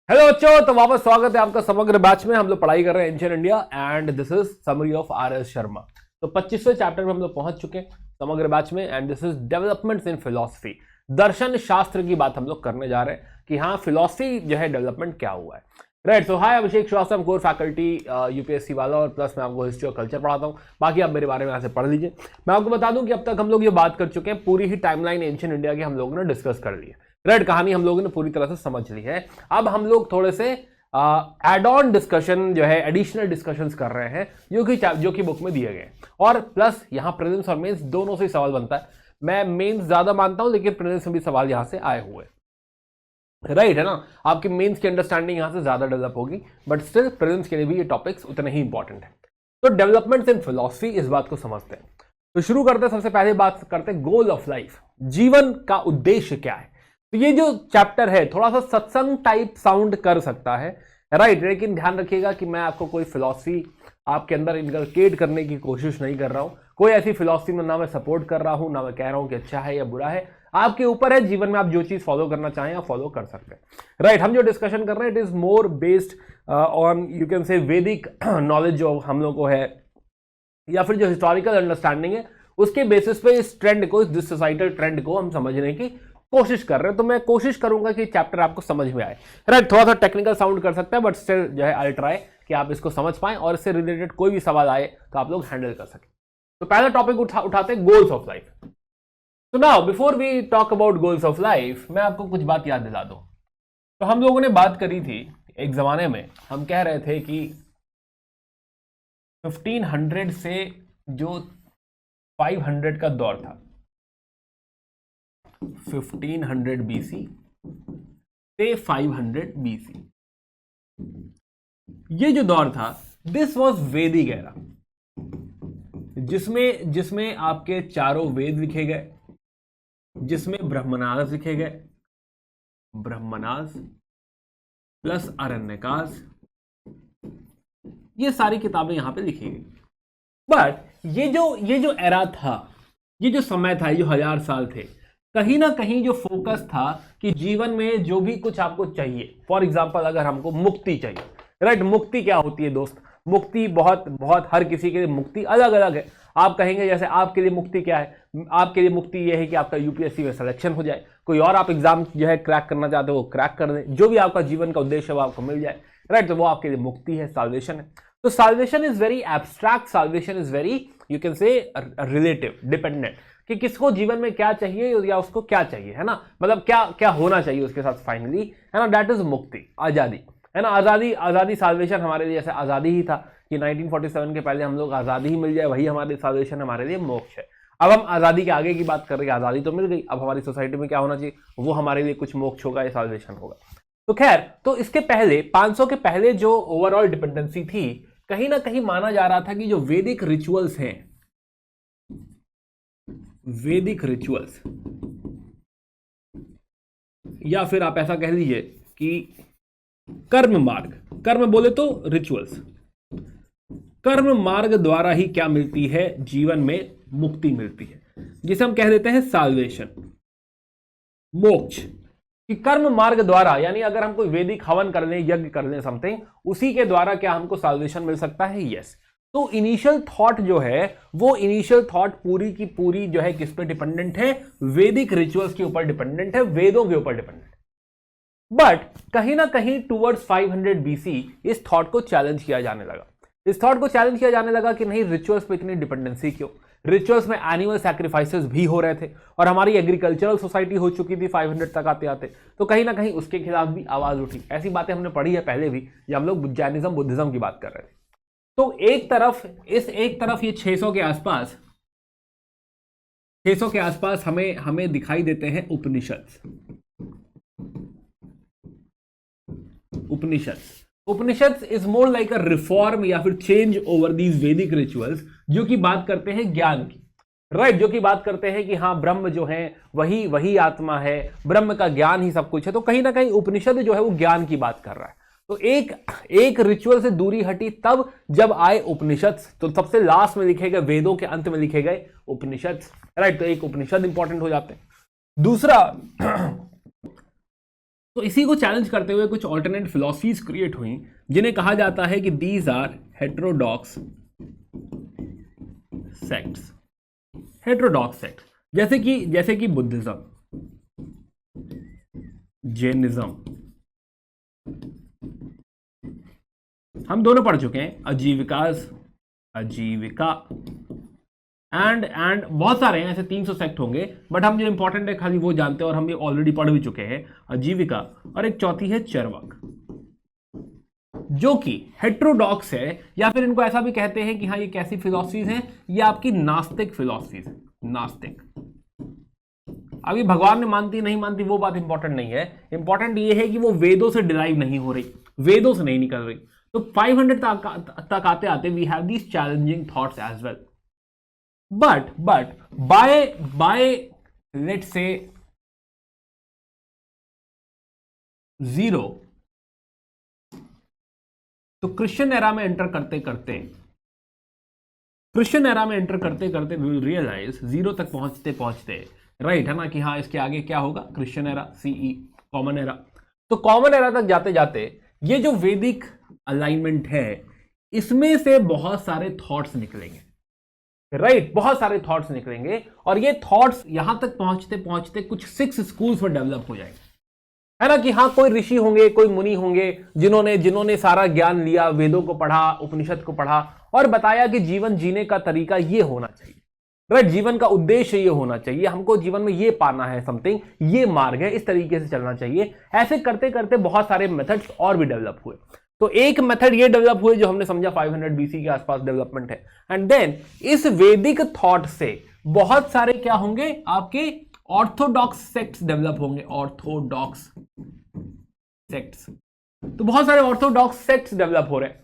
Hello बच्चों, तो वापस स्वागत है आपका समग्र बैच में। हम लोग पढ़ाई कर रहे हैं ancient India and this is summary of RS. Sharma. तो 25वें चैप्टर में हम लोग पहुंच चुके हैं समग्र बैच में and this is developments in philosophy. दर्शन शास्त्र की बात हम लोग करने जा रहे हैं कि हाँ फिलॉसफी जो है डेवलपमेंट क्या हुआ है। राइट, सो हाय अभिषेक श्रीवास्तव, कोर फैकल्टी यूपीएससी वाला, और प्लस मैं आपको हिस्ट्री और कल्चर पढ़ाता हूँ। बाकी आप मेरे बारे में यहाँ से पढ़ लीजिए। मैं आपको बता दूं कि अब तक हम लोग ये बात कर चुके हैं, पूरी ही टाइमलाइन एंशिएंट इंडिया की हम लोगों ने डिस्कस कर ली है। राइट, कहानी हम लोगों ने पूरी तरह से समझ ली है। अब हम लोग थोड़े से एड ऑन डिस्कशन जो है एडिशनल डिस्कशंस कर रहे हैं जो कि बुक में दिए गए, और प्लस यहां प्रीलिम्स और मेंस दोनों से ही सवाल बनता है। मैं मेंस ज्यादा मानता हूं, लेकिन प्रीलिम्स में भी सवाल यहां से आए हुए। राइट है ना, आपकी मेंस की अंडरस्टैंडिंग यहां से ज्यादा डेवलप होगी, बट स्टिल प्रीलिम्स के लिए भी ये टॉपिक्स उतने ही इंपॉर्टेंट है। तो डेवलपमेंट्स इन फिलॉसफी, इस बात को समझते हैं। तो शुरू करते हैं, सबसे पहले बात करते हैं गोल ऑफ लाइफ, जीवन का उद्देश्य क्या है। तो ये जो चैप्टर है थोड़ा सा सत्संग टाइप साउंड कर सकता है, राइट, लेकिन ध्यान रखिएगा कि मैं आपको कोई फिलॉसफी आपके अंदर इनकलकेट करने की कोशिश नहीं कर रहा हूं। कोई ऐसी फिलॉसफी में ना मैं सपोर्ट कर रहा हूं, ना मैं कह रहा हूं कि अच्छा है या बुरा है। आपके ऊपर है, जीवन में आप जो चीज फॉलो करना चाहें आप फॉलो कर सकते हैं। राइट, हम जो डिस्कशन कर रहे हैं it is more based on you can से वैदिक नॉलेज जो हम लोग को है, या फिर जो हिस्टोरिकल अंडरस्टैंडिंग है उसके बेसिस पे इस ट्रेंड को, इस सोसाइटल ट्रेंड को हम समझने की कोशिश कर रहे हैं। तो मैं कोशिश करूंगा कि चैप्टर आपको समझ में आए। राइट, थोड़ा सा टेक्निकल साउंड कर सकता है, बट स्टिल जो है आई ट्राई कि आप इसको समझ पाएं और इससे रिलेटेड कोई भी सवाल आए तो आप लोग हैंडल कर सकें। तो पहला टॉपिक उठाते हैं गोल्स ऑफ लाइफ। तो now before we talk about goals of life, मैं आपको कुछ बात याद दिला दूं। तो हम लोगों ने बात करी थी एक जमाने में, हम कह रहे थे कि 1500 से जो 500 का दौर था, 1500 बीसी से 500 बीसी, ये जो दौर था दिस वाज वैदिक एरा, जिसमें आपके चारों वेद लिखे गए, जिसमें ब्रह्मनास लिखे गए, ब्रह्मनास प्लस अरण्यकास, ये सारी किताबें यहां पे लिखी गई। बट ये जो एरा था, ये जो समय था, ये जो 1000 साल थे, कहीं ना कहीं जो फोकस था कि जीवन में जो भी कुछ आपको चाहिए, फॉर एग्जांपल अगर हमको मुक्ति चाहिए, राइट, मुक्ति क्या होती है दोस्त, मुक्ति बहुत बहुत हर किसी के लिए मुक्ति अलग अलग है। आप कहेंगे जैसे आपके लिए मुक्ति क्या है, आपके लिए मुक्ति यह है कि आपका यूपीएससी में सिलेक्शन हो जाए, कोई और आप एग्जाम जो है क्रैक करना चाहते हो वो क्रैक कर दें, जो भी आपका जीवन का उद्देश्य है वो आपको मिल जाए, राइट, तो वो आपके लिए मुक्ति है, साल्वेशन है। तो salvation is very abstract, salvation is very you can say relative, dependent, कि किसको जीवन में क्या चाहिए या उसको क्या चाहिए, है ना, मतलब क्या क्या होना चाहिए उसके साथ फाइनली, है ना, दैट इज मुक्ति, आजादी, है ना। आजादी साल्वेशन हमारे लिए जैसे आजादी ही था कि 1947 के पहले हम लोग आजादी ही मिल जाए, वही हमारे साल्वेशन हमारे लिए मोक्ष है। अब हम आजादी के आगे की बात कर रहे हैं, आजादी तो मिल गई, अब हमारी सोसाइटी में क्या होना चाहिए, वो हमारे लिए कुछ मोक्ष होगा या साल्वेशन होगा। तो खैर, तो इसके पहले 500 के पहले जो ओवरऑल डिपेंडेंसी थी, कहीं ना कहीं माना जा रहा था कि जो वैदिक रिचुअल्स हैं, वैदिक रिचुअल्स, या फिर आप ऐसा कह लीजिए कि कर्म मार्ग, कर्म बोले तो रिचुअल्स, कर्म मार्ग द्वारा ही क्या मिलती है, जीवन में मुक्ति मिलती है, जिसे हम कह देते हैं साल्वेशन, मोक्ष। कि कर्म मार्ग द्वारा, यानी अगर हम कोई वैदिक हवन कर लें, यज्ञ कर लें समथिंग, उसी के द्वारा क्या हमको साल्वेशन मिल सकता है, यस। तो इनिशियल थॉट जो है, वो इनिशियल थॉट पूरी की पूरी जो है किस पे डिपेंडेंट है, वैदिक रिचुअल्स के ऊपर डिपेंडेंट है, वेदों के ऊपर डिपेंडेंट। बट कहीं ना कहीं टूवर्ड्स 500 बीसी इस थॉट को चैलेंज किया जाने लगा, इस थॉट को चैलेंज किया जाने लगा कि नहीं, रिचुअल्स पे इतनी डिपेंडेंसी क्यों, रिचुअल्स में एनिमल सैक्रिफाइसेस भी हो रहे थे, और हमारी एग्रीकल्चरल सोसाइटी हो चुकी थी 500 तक आते आते, तो कहीं ना कहीं उसके खिलाफ भी आवाज उठी। ऐसी बातें हमने पढ़ी है पहले भी, जब हम लोग जैनिज्म बुद्धिज्म की बात कर रहे थे। तो एक तरफ ये 600 के आसपास, 600 के आसपास हमें दिखाई देते हैं Upanishads is more like a reform या फिर चेंज ओवर दीज वैदिक रिचुअल्स, जो कि बात करते हैं ज्ञान की, राइट, जो कि बात करते हैं कि हाँ ब्रह्म जो है वही आत्मा है, ब्रह्म का ज्ञान ही सब कुछ है। तो कहीं ना कहीं उपनिषद जो है वो ज्ञान की बात कर रहा है। तो एक रिचुअल से दूरी हटी तब जब आए उपनिषद, तो सबसे लास्ट में लिखे गए, वेदों के अंत में लिखे गए उपनिषद, राइट, तो एक उपनिषद इंपॉर्टेंट हो जाते हैं। दूसरा तो इसी को चैलेंज करते हुए कुछ ऑल्टरनेट फिलॉसफीज क्रिएट हुई जिन्हें कहा जाता है कि these are heterodox sects. Heterodox sects जैसे कि बुद्धिज्म, जैनिज्म, हम दोनों पढ़ चुके हैं, आजीविका एंड बहुत सारे हैं, ऐसे 300 सेक्ट होंगे, बट हम जो इंपॉर्टेंट है खाली वो जानते हैं और हम ये ऑलरेडी पढ़ भी चुके हैं, आजीविका। और एक चौथी है चरवाक, जो कि हेटेरोडॉक्स है, या फिर इनको ऐसा भी कहते हैं कि हाँ ये कैसी फिलॉसफीज हैं, ये आपकी नास्तिक फिलॉसफीज है, नास्तिक। अभी भगवान ने मानती नहीं मानती वो बात इंपॉर्टेंट नहीं है, इंपॉर्टेंट ये है कि वो वेदों से डिराइव नहीं हो रही, वेदों से नहीं निकल रही। तो 500 तक आते आते we have these challenging thoughts as well, but by let's say 0, तो क्रिश्चियन एरा में एंटर करते करते वी विल रियलाइज 0 तक पहुंचते राइट है ना, कि हाँ इसके आगे क्या होगा, Christian era, CE, common era. तो कॉमन एरा तक जाते जाते ये जो वैदिक अलाइनमेंट है इसमें से बहुत सारे थॉट्स निकलेंगे, राइट बहुत सारे थॉट्स निकलेंगे, और ये थॉट्स यहां तक पहुंचते पहुंचते कुछ 6 स्कूल्स में डेवलप हो जाएंगे, है ना, कि हाँ कोई ऋषि होंगे, कोई मुनि होंगे जिन्होंने सारा ज्ञान लिया, वेदों को पढ़ा, उपनिषद को पढ़ा और बताया कि जीवन जीने का तरीका ये होना चाहिए, राइट जीवन का उद्देश्य ये होना चाहिए, हमको जीवन में ये पाना है, समथिंग ये मार्ग है, इस तरीके से चलना चाहिए। ऐसे करते करते बहुत सारे मेथड्स और भी डेवलप हुए। तो एक मेथड ये डेवलप हुए जो हमने समझा 500 बीसी के आसपास डेवलपमेंट है, एंड देन इस वैदिक थॉट से बहुत सारे क्या होंगे, आपके ऑर्थोडॉक्स सेक्ट्स डेवलप होंगे, ऑर्थोडॉक्स सेक्ट्स। तो बहुत सारे ऑर्थोडॉक्स सेक्ट्स डेवलप हो रहे हैं,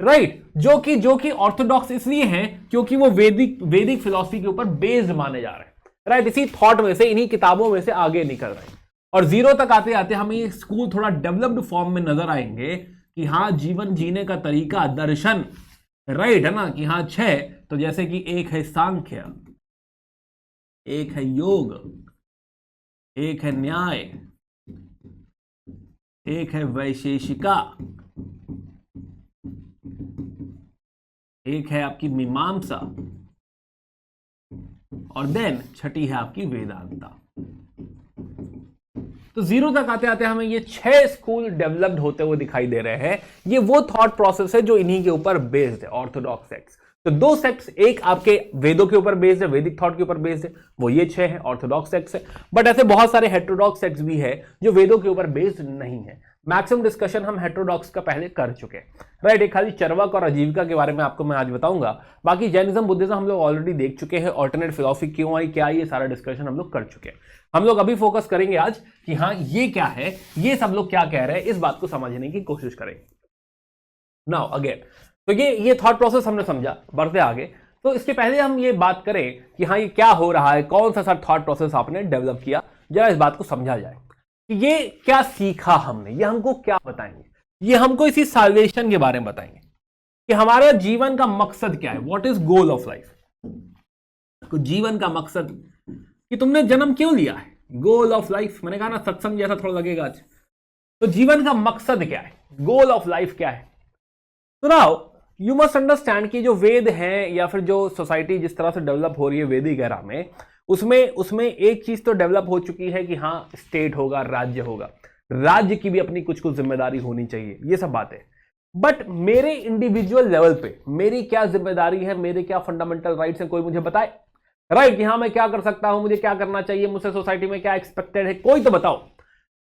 राइट जो कि ऑर्थोडॉक्स इसलिए हैं क्योंकि वो वैदिक फिलॉसफी के ऊपर बेस्ड माने जा रहे हैं, राइट इसी थॉट में से, इन्हीं किताबों में से आगे निकल रहे हैं। और 0 तक आते आते हमें ये स्कूल थोड़ा डेवलप्ड फॉर्म में नजर आएंगे कि हाँ जीवन जीने का तरीका, दर्शन, राइट है ना, कि हाँ 6, तो जैसे कि एक है सांख्य, एक है योग, एक है न्याय, एक है वैशेषिका, एक है आपकी मीमांसा, और देन छठी है आपकी वेदांता। तो 0 तक आते आते हमें ये 6 स्कूल डेवलप्ड होते हुए दिखाई दे रहे हैं। ये वो थॉट प्रोसेस है जो इन्हीं के ऊपर बेस्ड है, ऑर्थोडॉक्स सेक्ट्स। तो 2 सेक्ट्स, एक आपके वेदों के ऊपर बेस्ड है, वैदिक थॉट के ऊपर बेस्ड है, वो ये 6 है, ऑर्थोडॉक्स सेक्ट्स है। बट ऐसे बहुत सारे हेटेरोडॉक्स सेक्ट्स भी है जो वेदों के ऊपर बेस्ड नहीं है। मैक्सिमम डिस्कशन हम हेटेरोडॉक्स का पहले कर चुके हैं, राइट। एक खाली चरवाक और आजीविका के बारे में आपको मैं आज बताऊंगा, बाकी जैनिज्म, बुद्धिज्म हम लोग ऑलरेडी देख चुके हैं। ऑल्टरनेट फिलॉसफी क्यों आई, क्या, ये सारा डिस्कशन हम लोग कर चुके हैं। हम लोग अभी फोकस करेंगे आज कि हाँ ये क्या है, ये सब लोग क्या कह रहे हैं, इस बात को समझने की कोशिश करेंगे। नाउ अगेन, तो ये थॉट प्रोसेस हमने समझा, बढ़ते आगे। तो इसके पहले हम ये बात करें कि हाँ ये क्या हो रहा है, कौन सा थॉट प्रोसेस आपने डेवलप किया, जरा इस बात को समझा जाए कि ये क्या सीखा हमने, ये हमको क्या बताएंगे। ये हमको इसी साल्वेशन के बारे में बताएंगे कि हमारे जीवन का मकसद क्या है, what is goal of life. तो जीवन का मकसद कि तुमने जन्म क्यों लिया है, गोल ऑफ लाइफ। मैंने कहा ना सत्संग जैसा थोड़ा लगेगा आज। तो जीवन का मकसद क्या है, गोल ऑफ लाइफ क्या है। तो नाउ यू मस्ट अंडरस्टैंड कि जो वेद हैं या फिर जो सोसाइटी जिस तरह से डेवलप हो रही है वैदिक एरा में, उसमें एक चीज तो डेवलप हो चुकी है कि हाँ स्टेट होगा, राज्य होगा, राज्य की भी अपनी कुछ जिम्मेदारी होनी चाहिए, ये सब बातें। बट मेरे इंडिविजुअल लेवल पे मेरी क्या जिम्मेदारी है, मेरे क्या फंडामेंटल राइट्स हैं, कोई मुझे बताए, राइट कि हाँ मैं क्या कर सकता हूं, मुझे क्या करना चाहिए, मुझसे सोसाइटी में क्या एक्सपेक्टेड है, कोई तो बताओ।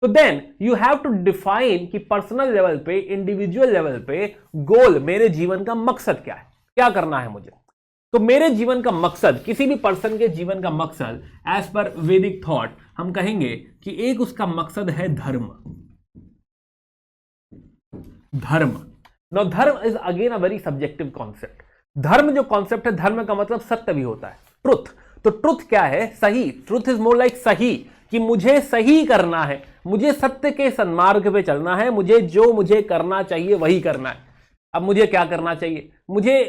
तो then you have to define कि पर्सनल लेवल पे, इंडिविजुअल लेवल पे गोल, मेरे जीवन का मकसद क्या है, क्या करना है मुझे। तो मेरे जीवन का मकसद, किसी भी पर्सन के जीवन का मकसद एज पर वैदिक थॉट हम कहेंगे कि एक उसका मकसद है धर्म। नो धर्म is again a very subjective concept. धर्म जो कॉन्सेप्ट है, धर्म का मतलब सत्य भी होता है, ट्रुथ। तो ट्रुथ क्या है, सही। ट्रुथ इज मोर लाइक सही, कि मुझे सही करना है, मुझे सत्य के सन्मार्ग पे चलना है, मुझे करना चाहिए वही करना है। अब मुझे क्या करना चाहिए,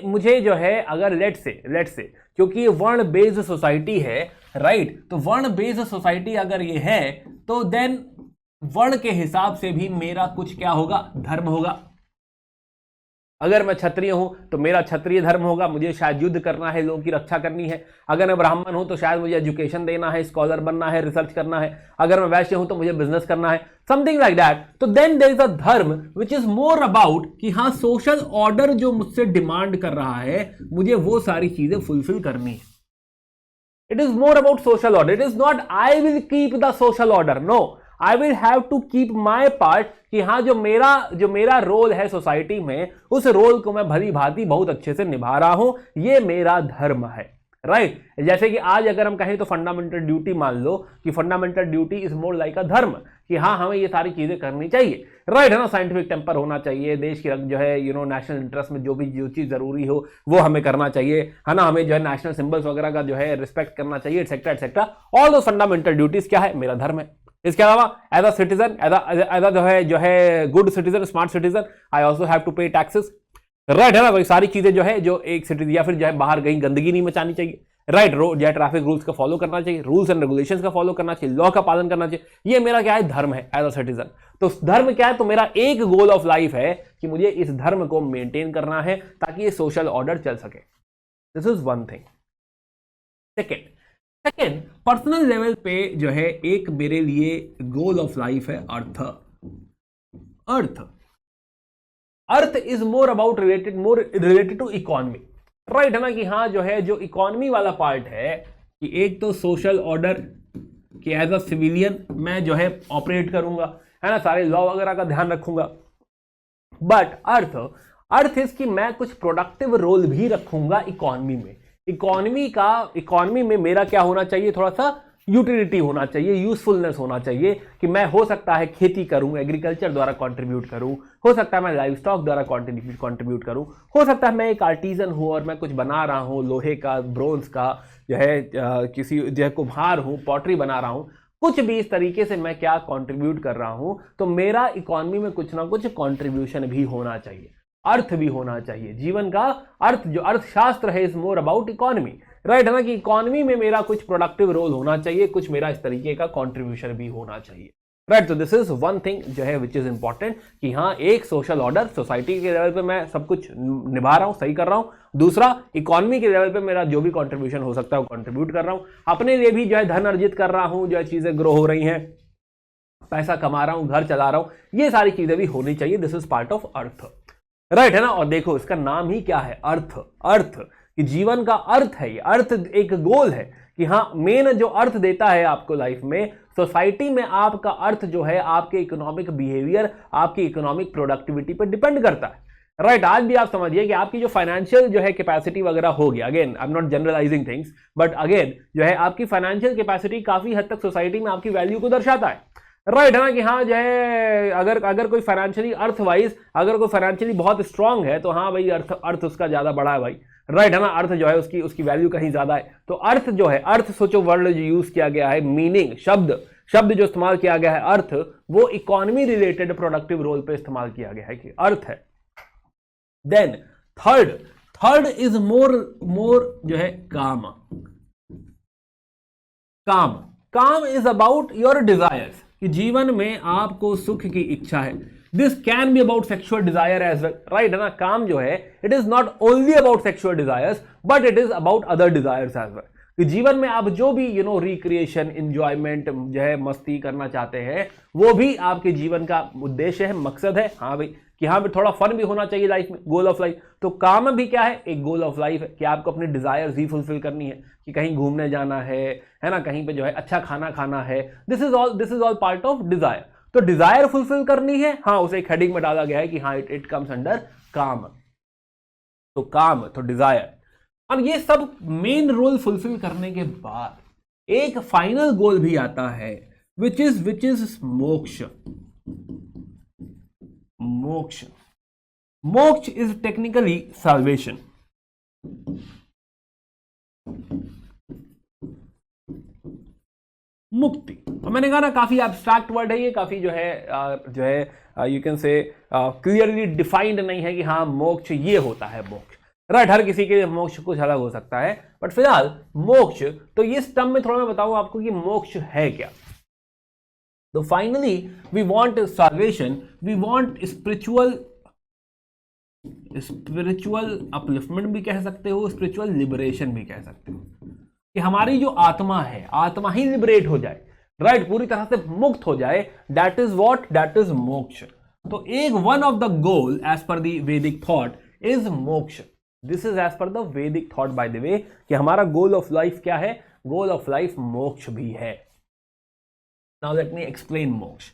मुझे जो है, अगर लेट से क्योंकि ये वर्ण बेस्ड सोसाइटी है, राइट। तो वर्ण बेस्ड सोसाइटी अगर ये है तो देन वर्ण के हिसाब से भी मेरा कुछ क्या होगा, धर्म होगा। अगर मैं क्षत्रिय हूं तो मेरा क्षत्रिय धर्म होगा, मुझे शायद युद्ध करना है, लोगों की रक्षा करनी है। अगर मैं ब्राह्मण हूं तो शायद मुझे एजुकेशन देना है, स्कॉलर बनना है, रिसर्च करना है। अगर मैं वैश्य हूं तो मुझे बिजनेस करना है, समथिंग लाइक दैट। तो देन देयर इज अ धर्म विच इज मोर अबाउट कि हाँ सोशल ऑर्डर जो मुझसे डिमांड कर रहा है, मुझे वो सारी चीजें फुलफिल करनी है। It is more about social order. It is not I will keep the social order, no, I will have to keep my part कि हाँ जो मेरा रोल है सोसाइटी में, उस रोल को मैं भली भांति बहुत अच्छे से निभा रहा हूं, ये मेरा धर्म है, राइट। जैसे कि आज अगर हम कहें तो फंडामेंटल ड्यूटी मान लो कि fundamental duty is more like अ धर्म, कि हाँ हमें ये सारी चीजें करनी चाहिए, राइट, है ना। साइंटिफिक टेम्पर होना चाहिए, देश की जो है नेशनल इंटरेस्ट में जो चीज जरूरी हो वो हमें करना चाहिए, है ना। हमें जो है नेशनल सिंबल्स वगैरह का जो है रिस्पेक्ट करना चाहिए, एक्सेट्रा एक्सेट्रा। ऑल दो फंडामेंटल ड्यूटीज क्या है, मेरा धर्म है। इसके अलावा as a citizen, as a जो है good citizen, smart citizen, I also have to pay taxes, right, है ना। सारी चीजें जो है जो एक सिटीजन, या फिर जो है बाहर कहीं गंदगी नहीं मचानी चाहिए, राइट, जो है ट्रैफिक रूल्स का फॉलो करना चाहिए, रूल्स एंड रेगुलेशंस का फॉलो करना चाहिए, लॉ का पालन करना चाहिए। ये मेरा क्या है, धर्म है एज अ सिटीजन। तो धर्म क्या है, तो मेरा एक गोल ऑफ लाइफ है कि मुझे इस धर्म को मेंटेन करना है ताकि ये सोशल ऑर्डर चल सके। This is one thing. Second personal level पे जो है एक मेरे लिए गोल ऑफ लाइफ है artha is more about related to economy, right, है ना। कि हाँ जो है जो इकोनॉमी वाला पार्ट है कि एक तो सोशल ऑर्डर कि एज अ सिविलियन मैं जो है ऑपरेट करूंगा, है ना, सारे लॉ वगैरह का ध्यान रखूंगा। बट अर्थ इज कि मैं कुछ प्रोडक्टिव रोल भी रखूंगा इकोनॉमी में। इकोनॉमी में मेरा क्या होना चाहिए, थोड़ा सा यूटिलिटी होना चाहिए, यूजफुलनेस होना चाहिए कि मैं हो सकता है खेती करूं, एग्रीकल्चर द्वारा कंट्रीब्यूट करूं, हो सकता है मैं लाइव स्टॉक द्वारा कंट्रीब्यूट करूं, हो सकता है मैं एक आर्टिजन हूं और मैं कुछ बना रहा हूं, लोहे का, ब्रोंज का, जो है किसी जो है कुम्हार हूं, पॉटरी बना रहा हूं, कुछ भी इस तरीके से मैं क्या कंट्रीब्यूट कर रहा हूं, तो मेरा इकोनॉमी में कुछ ना कुछ कंट्रीब्यूशन भी होना चाहिए, अर्थ भी होना चाहिए। जीवन का अर्थ, जो अर्थशास्त्र है, is more about economy, right, है ना। कि इकोनॉमी में मेरा कुछ प्रोडक्टिव रोल होना चाहिए, कुछ मेरा इस तरीके का कंट्रीब्यूशन भी होना चाहिए, राइट। तो दिस इज वन थिंग जो है विच इज इंपॉर्टेंट कि हाँ एक सोशल ऑर्डर, सोसाइटी के लेवल पे मैं सब कुछ निभा रहा हूं, सही कर रहा हूं। दूसरा, इकोनॉमी के लेवल पे मेरा जो भी कंट्रीब्यूशन हो सकता है वो कंट्रीब्यूट कर रहा हूं, अपने लिए भी जो है धन अर्जित कर रहा हूं, जो है चीजें ग्रो हो रही हैं, पैसा कमा रहा हूं, घर चला रहा हूं, ये सारी चीजें भी होनी चाहिए। This is part of earth, right, है ना। और देखो इसका नाम ही क्या है, अर्थ कि जीवन का अर्थ है, ये अर्थ एक गोल है कि हाँ मेन जो अर्थ देता है आपको लाइफ में, सोसाइटी में आपका अर्थ जो है आपके इकोनॉमिक बिहेवियर, आपकी इकोनॉमिक प्रोडक्टिविटी पर डिपेंड करता है, राइट। आज भी आप समझिए कि आपकी जो फाइनेंशियल जो है कैपेसिटी वगैरह होगी, again I am not generalising things, but again जो है आपकी फाइनेंशियल कैपेसिटी काफी हद तक सोसाइटी में आपकी वैल्यू को दर्शाता है, राइट, है ना। कि हाँ जो है अगर कोई फाइनेंशियली अर्थवाइज अगर कोई फाइनेंशियली बहुत स्ट्रांग है तो हाँ भाई अर्थ उसका ज्यादा बड़ा है भाई, राइट, है ना। अर्थ जो है उसकी वैल्यू कहीं ज्यादा है। तो अर्थ जो है, अर्थ सोचो वर्ड जो यूज किया गया है, मीनिंग, शब्द जो इस्तेमाल किया गया है अर्थ, वो इकोनॉमी रिलेटेड प्रोडक्टिव रोल पे इस्तेमाल किया गया है कि अर्थ है। देन थर्ड इज मोर जो है काम इज अबाउट योर डिजायर्स कि जीवन में आपको सुख की इच्छा है। This can be about sexual desire as well, right, है ना। काम जो है it is not only about sexual desires but it is about other desires as well. कि जीवन में आप जो भी रिक्रिएशन, इंजॉयमेंट जो है मस्ती करना चाहते हैं, वो भी आपके जीवन का उद्देश्य है, मकसद है, हाँ भाई, कि हाँ थोड़ा फन भी होना चाहिए लाइफ में, गोल ऑफ लाइफ। तो काम भी क्या है, एक गोल ऑफ लाइफ है कि आपको अपनी डिजायर्स ही फुलफिल करनी है, कि कहीं घूमने जाना है ना, कहीं पे जो है अच्छा खाना खाना है। This is all part of desire. तो डिजायर फुलफिल करनी है, हाँ उसे एक हेडिंग में डाला गया है कि हाँ इट कम्स अंडर काम। तो काम, तो डिजायर, और ये सब मेन रोल फुलफिल करने के बाद एक फाइनल गोल भी आता है विच इज मोक्ष। मोक्ष इज टेक्निकली साल्वेशन। मुक्ति, और मैंने कहा ना काफी एब्स्ट्रैक्ट वर्ड है ये, काफी जो है यू कैन से क्लियरली डिफाइंड नहीं है कि हाँ मोक्ष ये होता है मोक्ष, राइट। हर किसी के लिए मोक्ष कुछ अलग हो सकता है, बट फिलहाल मोक्ष, तो ये टर्म में थोड़ा मैं बताऊं आपको कि मोक्ष है क्या। तो finally we want salvation, we want spiritual upliftment भी कह सकते हो, स्पिरिचुअल लिबरेशन भी कह सकते हो, कि हमारी जो आत्मा है, आत्मा ही लिबरेट हो जाए, राइट, पूरी तरह से मुक्त हो जाए। That is what, that is moksha. तो एक one of the goal as per the Vedic thought is moksha. This is as per the Vedic thought by the way, कि हमारा गोल ऑफ लाइफ क्या है, गोल ऑफ लाइफ मोक्ष भी है। नाउ लेट मी explain मोक्ष।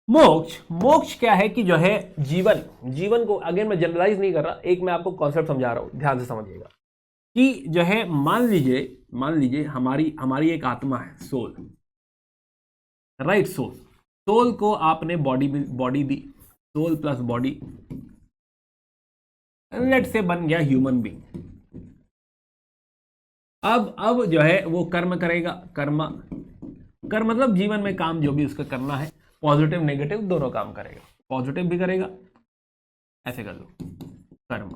मोक्ष क्या है कि जो है जीवन को, अगेन मैं जनरलाइज नहीं कर रहा, एक मैं आपको कॉन्सेप्ट समझा रहा हूं, ध्यान से समझिएगा, कि जो है मान लीजिए हमारी एक आत्मा है, सोल, राइट, सोल को आपने बॉडी दी, सोल प्लस बॉडी, लेट से बन गया ह्यूमन बीइंग। अब जो है वो कर्म करेगा, कर्म मतलब जीवन में काम जो भी उसका करना है, पॉजिटिव नेगेटिव दोनों काम करेगा, पॉजिटिव भी करेगा, ऐसे कर लो कर्म,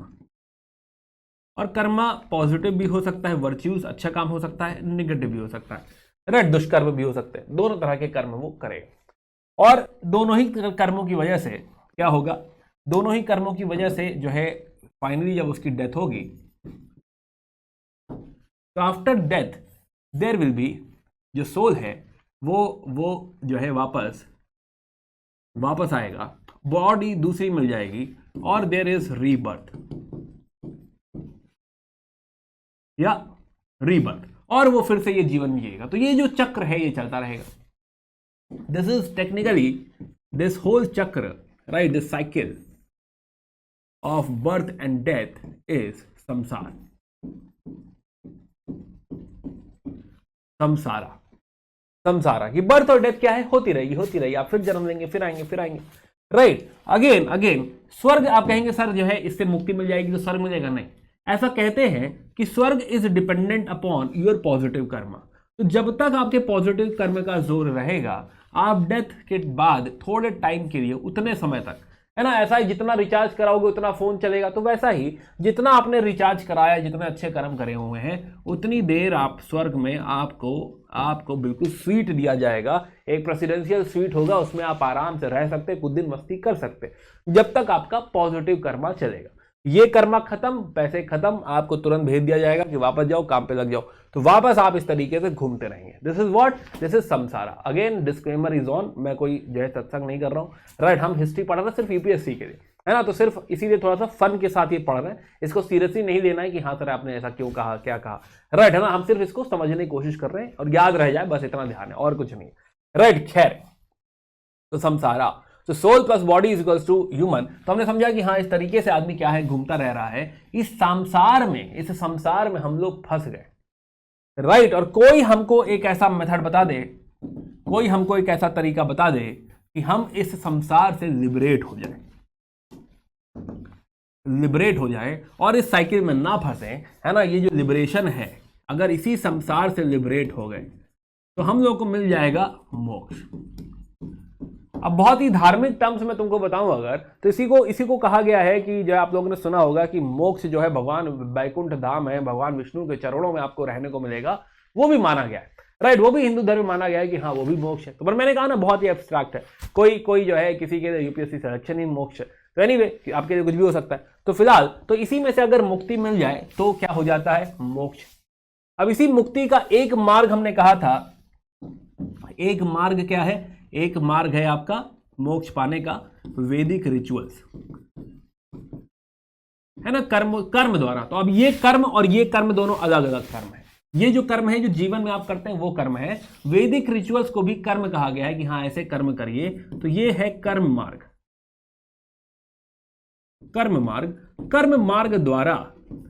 और कर्मा पॉजिटिव भी हो सकता है, वर्च्यूज अच्छा काम हो सकता है, नेगेटिव भी हो सकता है, राइट, दुष्कर्म भी हो सकते हैं, दोनों तरह के कर्म वो करेगा। और दोनों ही कर्मों की वजह से क्या होगा, दोनों ही कर्मों की वजह से जो है फाइनली जब उसकी डेथ होगी, तो after death there will be, जो सोल है वो जो है वापस आएगा, बॉडी दूसरी मिल जाएगी, और देयर इज रीबर्थ या रीबर्थ, और वो फिर से ये जीवन जिएगा। तो ये जो चक्र है ये चलता रहेगा। This is technically, this whole chakra, right, this cycle of birth and death is sansar, samsara की बर्थ और डेथ क्या है, होती रहेगी, आप फिर जन्म लेंगे, फिर आएंगे, राइट, अगेन स्वर्ग। आप कहेंगे सर जो है इससे मुक्ति मिल जाएगी तो स्वर्ग मिलेगा, नहीं, ऐसा कहते हैं कि स्वर्ग is dependent upon your positive कर्म। तो जब तक आपके पॉजिटिव कर्म का जोर रहेगा, आप डेथ के बाद थोड़े टाइम के लिए, उतने समय तक, है ना, ऐसा ही जितना रिचार्ज कराओगे उतना फोन चलेगा, तो वैसा ही जितना आपने रिचार्ज कराया, जितने अच्छे कर्म करे हुए हैं, उतनी देर आप स्वर्ग में आपको बिल्कुल स्वीट दिया जाएगा, एक प्रेसिडेंशियल स्वीट होगा, उसमें आप आराम से रह सकते, कुछ दिन मस्ती कर सकते, जब तक आपका पॉजिटिव कर्मा चलेगा। ये कर्मा खत्म, पैसे खत्म, आपको तुरंत भेज दिया जाएगा कि वापस जाओ, काम पे लग जाओ, तो वापस आप इस तरीके से घूमते रहेंगे। This is what, this is संसारा। अगेन डिस्क्लेमर इज ऑन, मैं कोई जो है सत्संग नहीं कर रहा हूँ, राइट, हम हिस्ट्री पढ़ रहे हैं सिर्फ यूपीएससी के लिए, है ना, तो सिर्फ इसीलिए थोड़ा सा फन के साथ ये पढ़ रहे हैं, इसको सीरियसली नहीं लेना है कि हाँ सर आपने ऐसा क्यों कहा, क्या कहा, राइट, है ना, हम सिर्फ इसको समझने की कोशिश कर रहे हैं और याद रह जाए, बस इतना ध्यान है, और कुछ नहीं, राइट। खैर, तो संसारा, तो soul plus body is equals to human. तो हमने समझा कि हाँ इस तरीके से आदमी क्या है, घूमता रह रहा है इस संसार में हम लोग फंस गए, राइट। और कोई हमको एक ऐसा मेथड बता दे, कोई हमको एक ऐसा तरीका बता दे कि हम इस संसार से लिबरेट हो जाए और इस साइकिल में ना फंसे, है ना। ये जो लिबरेशन है, अगर इसी संसार से लिबरेट हो गए तो हम लोग को मिल जाएगा मोक्ष। अब बहुत ही धार्मिक टर्म्स में तुमको बताऊं अगर, तो इसी को कहा गया है कि जो आप लोगों ने सुना होगा कि मोक्ष जो है भगवान वैकुंठ धाम है, भगवान विष्णु के चरणों में आपको रहने को मिलेगा, वो भी माना गया है, राइट, वो भी हिंदू धर्म में माना गया है कि हाँ वो भी मोक्ष है। तो पर मैंने कहा ना बहुत ही एब्स्ट्रैक्ट है, कोई जो है किसी के यूपीएससी सिलेक्शन ही मोक्ष है, तो एनीवे आपके लिए कुछ भी हो सकता है। तो फिलहाल तो इसी में से अगर मुक्ति मिल जाए तो क्या हो जाता है, मोक्ष। अब इसी मुक्ति का एक मार्ग हमने कहा था, एक मार्ग क्या है, एक मार्ग है आपका मोक्ष पाने का वैदिक रिचुअल्स, है ना, कर्म द्वारा। तो अब ये कर्म और ये कर्म दोनों अलग अलग कर्म है। ये जो कर्म है जो जीवन में आप करते हैं वो कर्म है, वैदिक रिचुअल्स को भी कर्म कहा गया है कि हाँ ऐसे कर्म करिए, तो ये है कर्म मार्ग। कर्म मार्ग द्वारा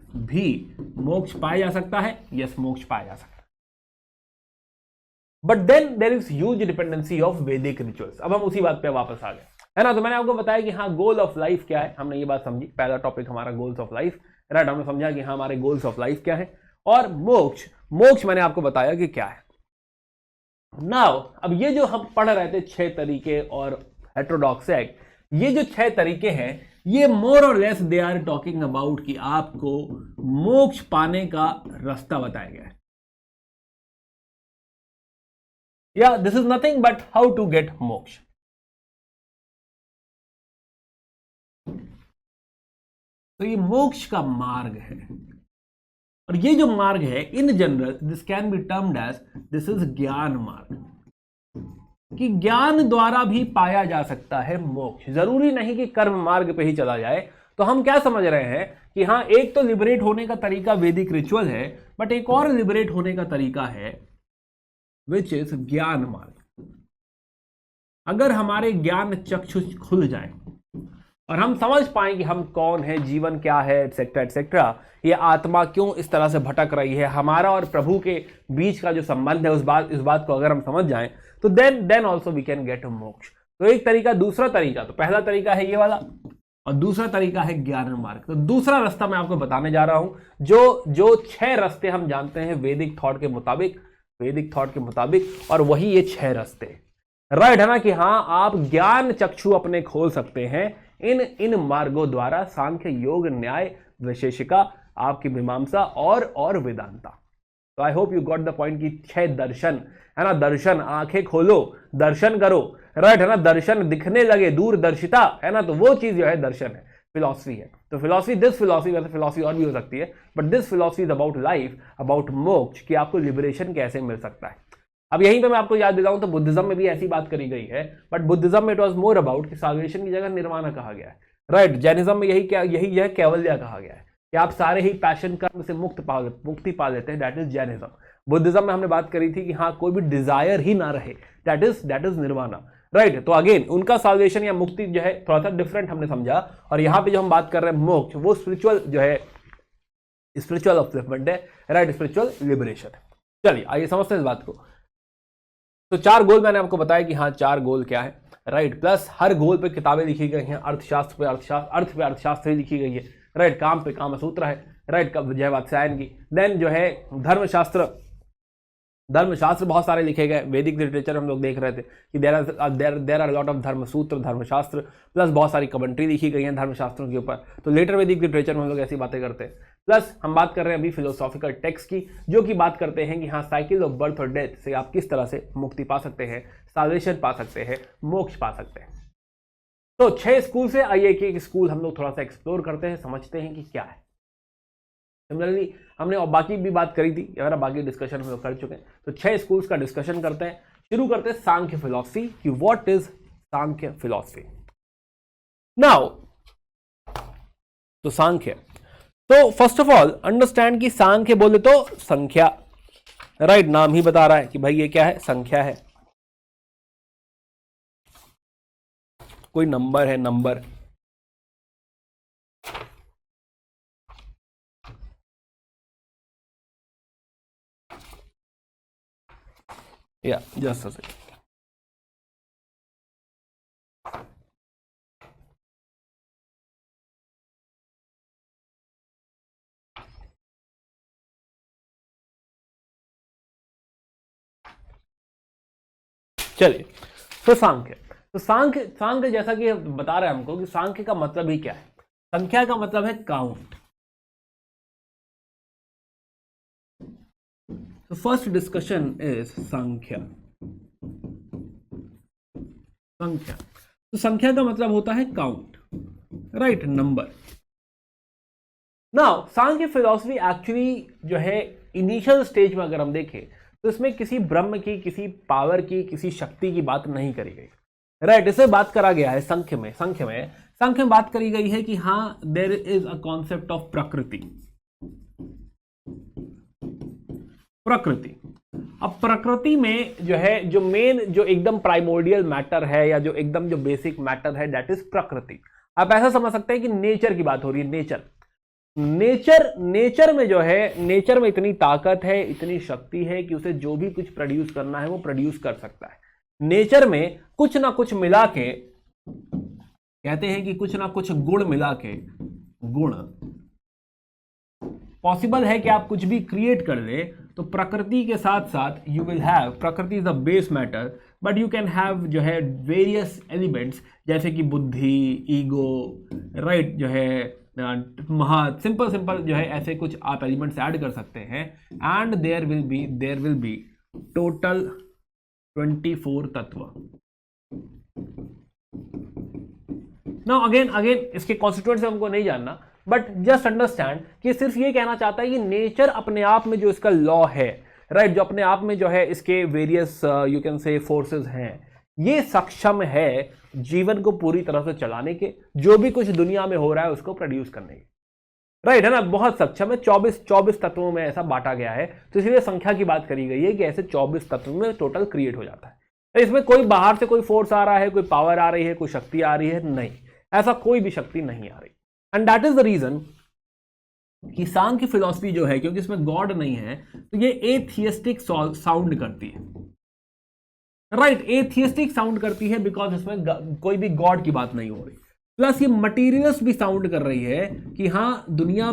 भी मोक्ष पाया जा सकता है, यस मोक्ष पाया जा सकता है। But then there is huge dependency of Vedic rituals. अब हम उसी बात पे वापस आ गए, है ना। तो मैंने आपको बताया कि हाँ गोल ऑफ लाइफ क्या है, हमने ये बात समझी, पहला टॉपिक हमारा गोल्स ऑफ लाइफ, राइट। हमने समझा कि हाँ हमारे गोल्स ऑफ लाइफ क्या है, और मोक्ष मैंने आपको बताया कि क्या है। नाउ अब ये जो हम पढ़ रहे थे 6 तरीके और हेटेरोडॉक्स एक्ट, ये जो 6 तरीके हैं, ये मोर और less they are talking about कि आपको मोक्ष पाने का रास्ता बताया गया है। या this is nothing but how to get moksha. तो ये मोक्ष का मार्ग है, और ये जो मार्ग है in general this can be termed as this is gyan marg, कि ज्ञान द्वारा भी पाया जा सकता है मोक्ष। जरूरी नहीं कि कर्म मार्ग पे ही चला जाए। तो हम क्या समझ रहे हैं कि हाँ, एक तो लिबरेट होने का तरीका वैदिक रिचुअल है, बट एक और लिबरेट होने का तरीका है विच इज ज्ञान मार्ग। अगर हमारे ज्ञान चक्षु खुल जाए और हम समझ पाए कि हम कौन है, जीवन क्या है, एटसेट्रा एटसेट्रा, ये आत्मा क्यों इस तरह से भटक रही है, हमारा और प्रभु के बीच का जो संबंध है इस बात को अगर हम समझ जाएं, तो then also we can get moksha. तो एक तरीका, दूसरा तरीका, तो पहला तरीका है ये वाला, और दूसरा तरीका है ज्ञान मार्ग। तो दूसरा रास्ता मैं आपको बताने जा रहा हूं, जो 6 रास्ते हम जानते हैं वैदिक थॉट के मुताबिक, और वही ये 6 रास्ते, राइट है ना, कि हाँ, आप ज्ञान चक्षु अपने खोल सकते हैं इन मार्गों द्वारा, सांख्य, योग, न्याय, वैशेषिका, आपकी मीमांसा और वेदांता। तो I hope you got the point कि 6 दर्शन है ना, दर्शन, आंखें खोलो, दर्शन करो, राइट है ना, दर्शन दिखने लगे, दूरदर्शिता है ना, तो वो चीज जो है दर्शन है, फिलॉसफी है। तो फिलॉसफी, दिस फिलॉसफी, वैसे फिलॉसफी और भी हो सकती है, but this philosophy is about life, about मोक्ष, कि आपको लिबरेशन कैसे मिल सकता है। अब यहीं पे मैं आपको याद दिलाऊं तो बुद्धिज्म में भी ऐसी बात करी गई है, बट बुद्धिज्म में इट वाज मोर अबाउट कि साल्वेशन की जगह निर्वाणा कहा गया है, राइट। जैनिज्म में यह कैवल्य कहा गया है कि आप सारे ही पैशन कर्म से मुक्ति पा लेते हैं, दैट इज जैनिज्म। बुद्धिज्म में हमने बात करी थी कि हाँ, कोई भी डिजायर ही ना रहे, दैट इज निर्वाणा, राइट। तो अगेन उनका साल्वेशन या मुक्ति जो है थोड़ा सा डिफरेंट हमने समझा, और यहां पे जो हम बात कर रहे हैं मोक्ष, वो स्पिरिचुअल जो है, स्पिरिचुअल अपलिफ्टमेंट है, राइट, स्पिरिचुअल लिबरेशन है। चलिए आइए समझते हैं इस बात को। तो 4 गोल मैंने आपको बताया कि हाँ, 4 गोल क्या है, राइट। प्लस हर गोल पे किताबें लिखी गई हैं, अर्थशास्त्र पे अर्थशास्त्र, अर्थ पे अर्थशास्त्र ही लिखी गई है, राइट। काम पे काम सूत्र है, राइट, जय वात्स्यायन की। देन जो है धर्मशास्त्र बहुत सारे लिखे गए। वैदिक लिटरेचर हम लोग देख रहे थे कि देर आर लॉट ऑफ धर्मसूत्र, धर्मशास्त्र, प्लस बहुत सारी कमेंट्री लिखी गई है धर्मशास्त्रों के ऊपर। तो लेटर वैदिक लिटरेचर में हम लोग ऐसी बातें करते हैं। प्लस हम बात कर रहे हैं अभी फिलोसॉफिकल टेक्स्ट की, जो कि बात करते हैं कि हाँ, साइकिल ऑफ बर्थ और डेथ से आप किस तरह से मुक्ति पा सकते हैं, साल्वेशन पा सकते हैं, मोक्ष पा सकते हैं। तो 6 स्कूल से आइए कि एक स्कूल हम लोग थोड़ा सा एक्सप्लोर करते हैं, समझते हैं कि क्या है। सिमिलरली हमने और बाकी भी बात करी थी, या बाकी डिस्कशन हम लोग कर चुके हैं। तो 6 स्कूल्स का डिस्कशन करते हैं। शुरू करते हैं सांख्य फिलॉसफी कि what is Sankhya philosophy. Now तो सांख्य, तो फर्स्ट ऑफ ऑल अंडरस्टैंड कि सांख्य बोले तो संख्या, राइट, नाम ही बता रहा है कि भाई ये क्या है, संख्या है, कोई नंबर है, नंबर। या जस्ट अ सेकंड। चलिए, तो सांख्य जैसा कि बता रहे हैं हमको कि सांख्य का मतलब ही क्या है। संख्या का मतलब है काउंट। तो फर्स्ट डिस्कशन इज संख्या। तो संख्या का मतलब होता है काउंट, राइट, नंबर। नाउ सांख्य फिलॉसफी एक्चुअली जो है इनिशियल स्टेज में अगर हम देखें तो इसमें किसी ब्रह्म की, किसी पावर की, किसी शक्ति की बात नहीं करी गई, राइट। इसे बात करा गया है संख्य में बात करी गई है कि हाँ, there is a concept of prakriti. अब प्रकृति में जो है, जो मेन, जो एकदम प्राइमोर्डियल मैटर है, या जो एकदम जो बेसिक मैटर है, दैट इज प्रकृति। आप ऐसा समझ सकते हैं कि नेचर की बात हो रही है। नेचर में जो है, नेचर में इतनी ताकत है, इतनी शक्ति है कि उसे जो भी कुछ प्रोड्यूस करना है वो प्रोड्यूस कर सकता है। नेचर में कुछ ना कुछ मिला के, कहते हैं कि कुछ ना कुछ गुण मिला के, गुण पॉसिबल है कि आप कुछ भी क्रिएट कर ले। तो प्रकृति के साथ साथ यू विल हैव, प्रकृति is the base matter, but you can have जो है वेरियस एलिमेंट्स, जैसे कि बुद्धि, ईगो, राइट, जो है सिंपल जो है ऐसे कुछ आप एलिमेंट्स ऐड कर सकते हैं। एंड देयर विल बी 24 तत्व। नाउ अगेन इसके कॉन्स्टिट्यूएंट्स हमको नहीं जानना, बट जस्ट अंडरस्टैंड कि सिर्फ ये कहना चाहता है कि नेचर अपने आप में जो इसका लॉ है, राइट, जो अपने आप में जो है इसके वेरियस यू कैन से फोर्सेस हैं, ये सक्षम है जीवन को पूरी तरह से चलाने के, जो भी कुछ दुनिया में हो रहा है उसको प्रोड्यूस करने के, राइट, है ना, बहुत सक्षम है। 24 तत्वों में ऐसा बांटा गया है, तो इसलिए संख्या की बात करी गई है कि ऐसे 24 तत्वों में टोटल क्रिएट हो जाता है। इसमें कोई बाहर से कोई फोर्स आ रहा है, कोई पावर आ रही है, कोई शक्ति आ रही है, नहीं, ऐसा कोई भी शक्ति नहीं आ रही। And that is the reason कि सांख्य फिलॉसफी जो है, क्योंकि इसमें गॉड नहीं है, तो ये एथियस्टिक साउंड करती है, राइट, एथियस्टिक साउंड करती है, बिकॉज इसमें कोई भी गॉड की बात नहीं हो रही। प्लस ये मटीरियलिस्ट भी साउंड कर रही है कि हाँ, दुनिया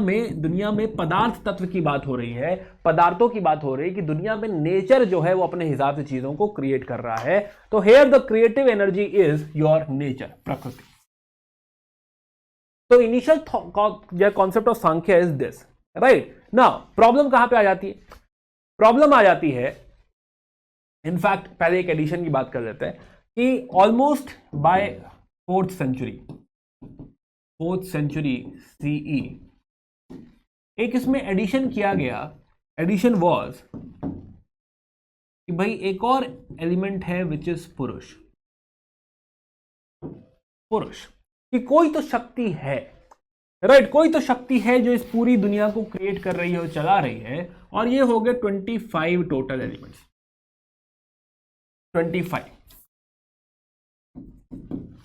में पदार्थ तत्व की बात हो रही है, पदार्थों की बात हो रही है, कि दुनिया में नेचर जो है वो अपने हिसाब से चीजों को क्रिएट कर रहा है। तो here the creative energy is your nature, prakriti. तो initial concept of Samkhya is this, right. Now problem कहां पे आ जाती है? प्रॉब्लम आ जाती है, इनफैक्ट पहले एक एडिशन की बात कर लेते हैं कि almost bye 4th century CE एक इसमें एडिशन किया गया। एडिशन वाज कि भाई एक और एलिमेंट है विच इज पुरुष, कि कोई तो शक्ति है, राइट, कोई तो शक्ति है जो इस पूरी दुनिया को क्रिएट कर रही है और चला रही है। और ये हो गए 25 टोटल एलिमेंट्स, 25।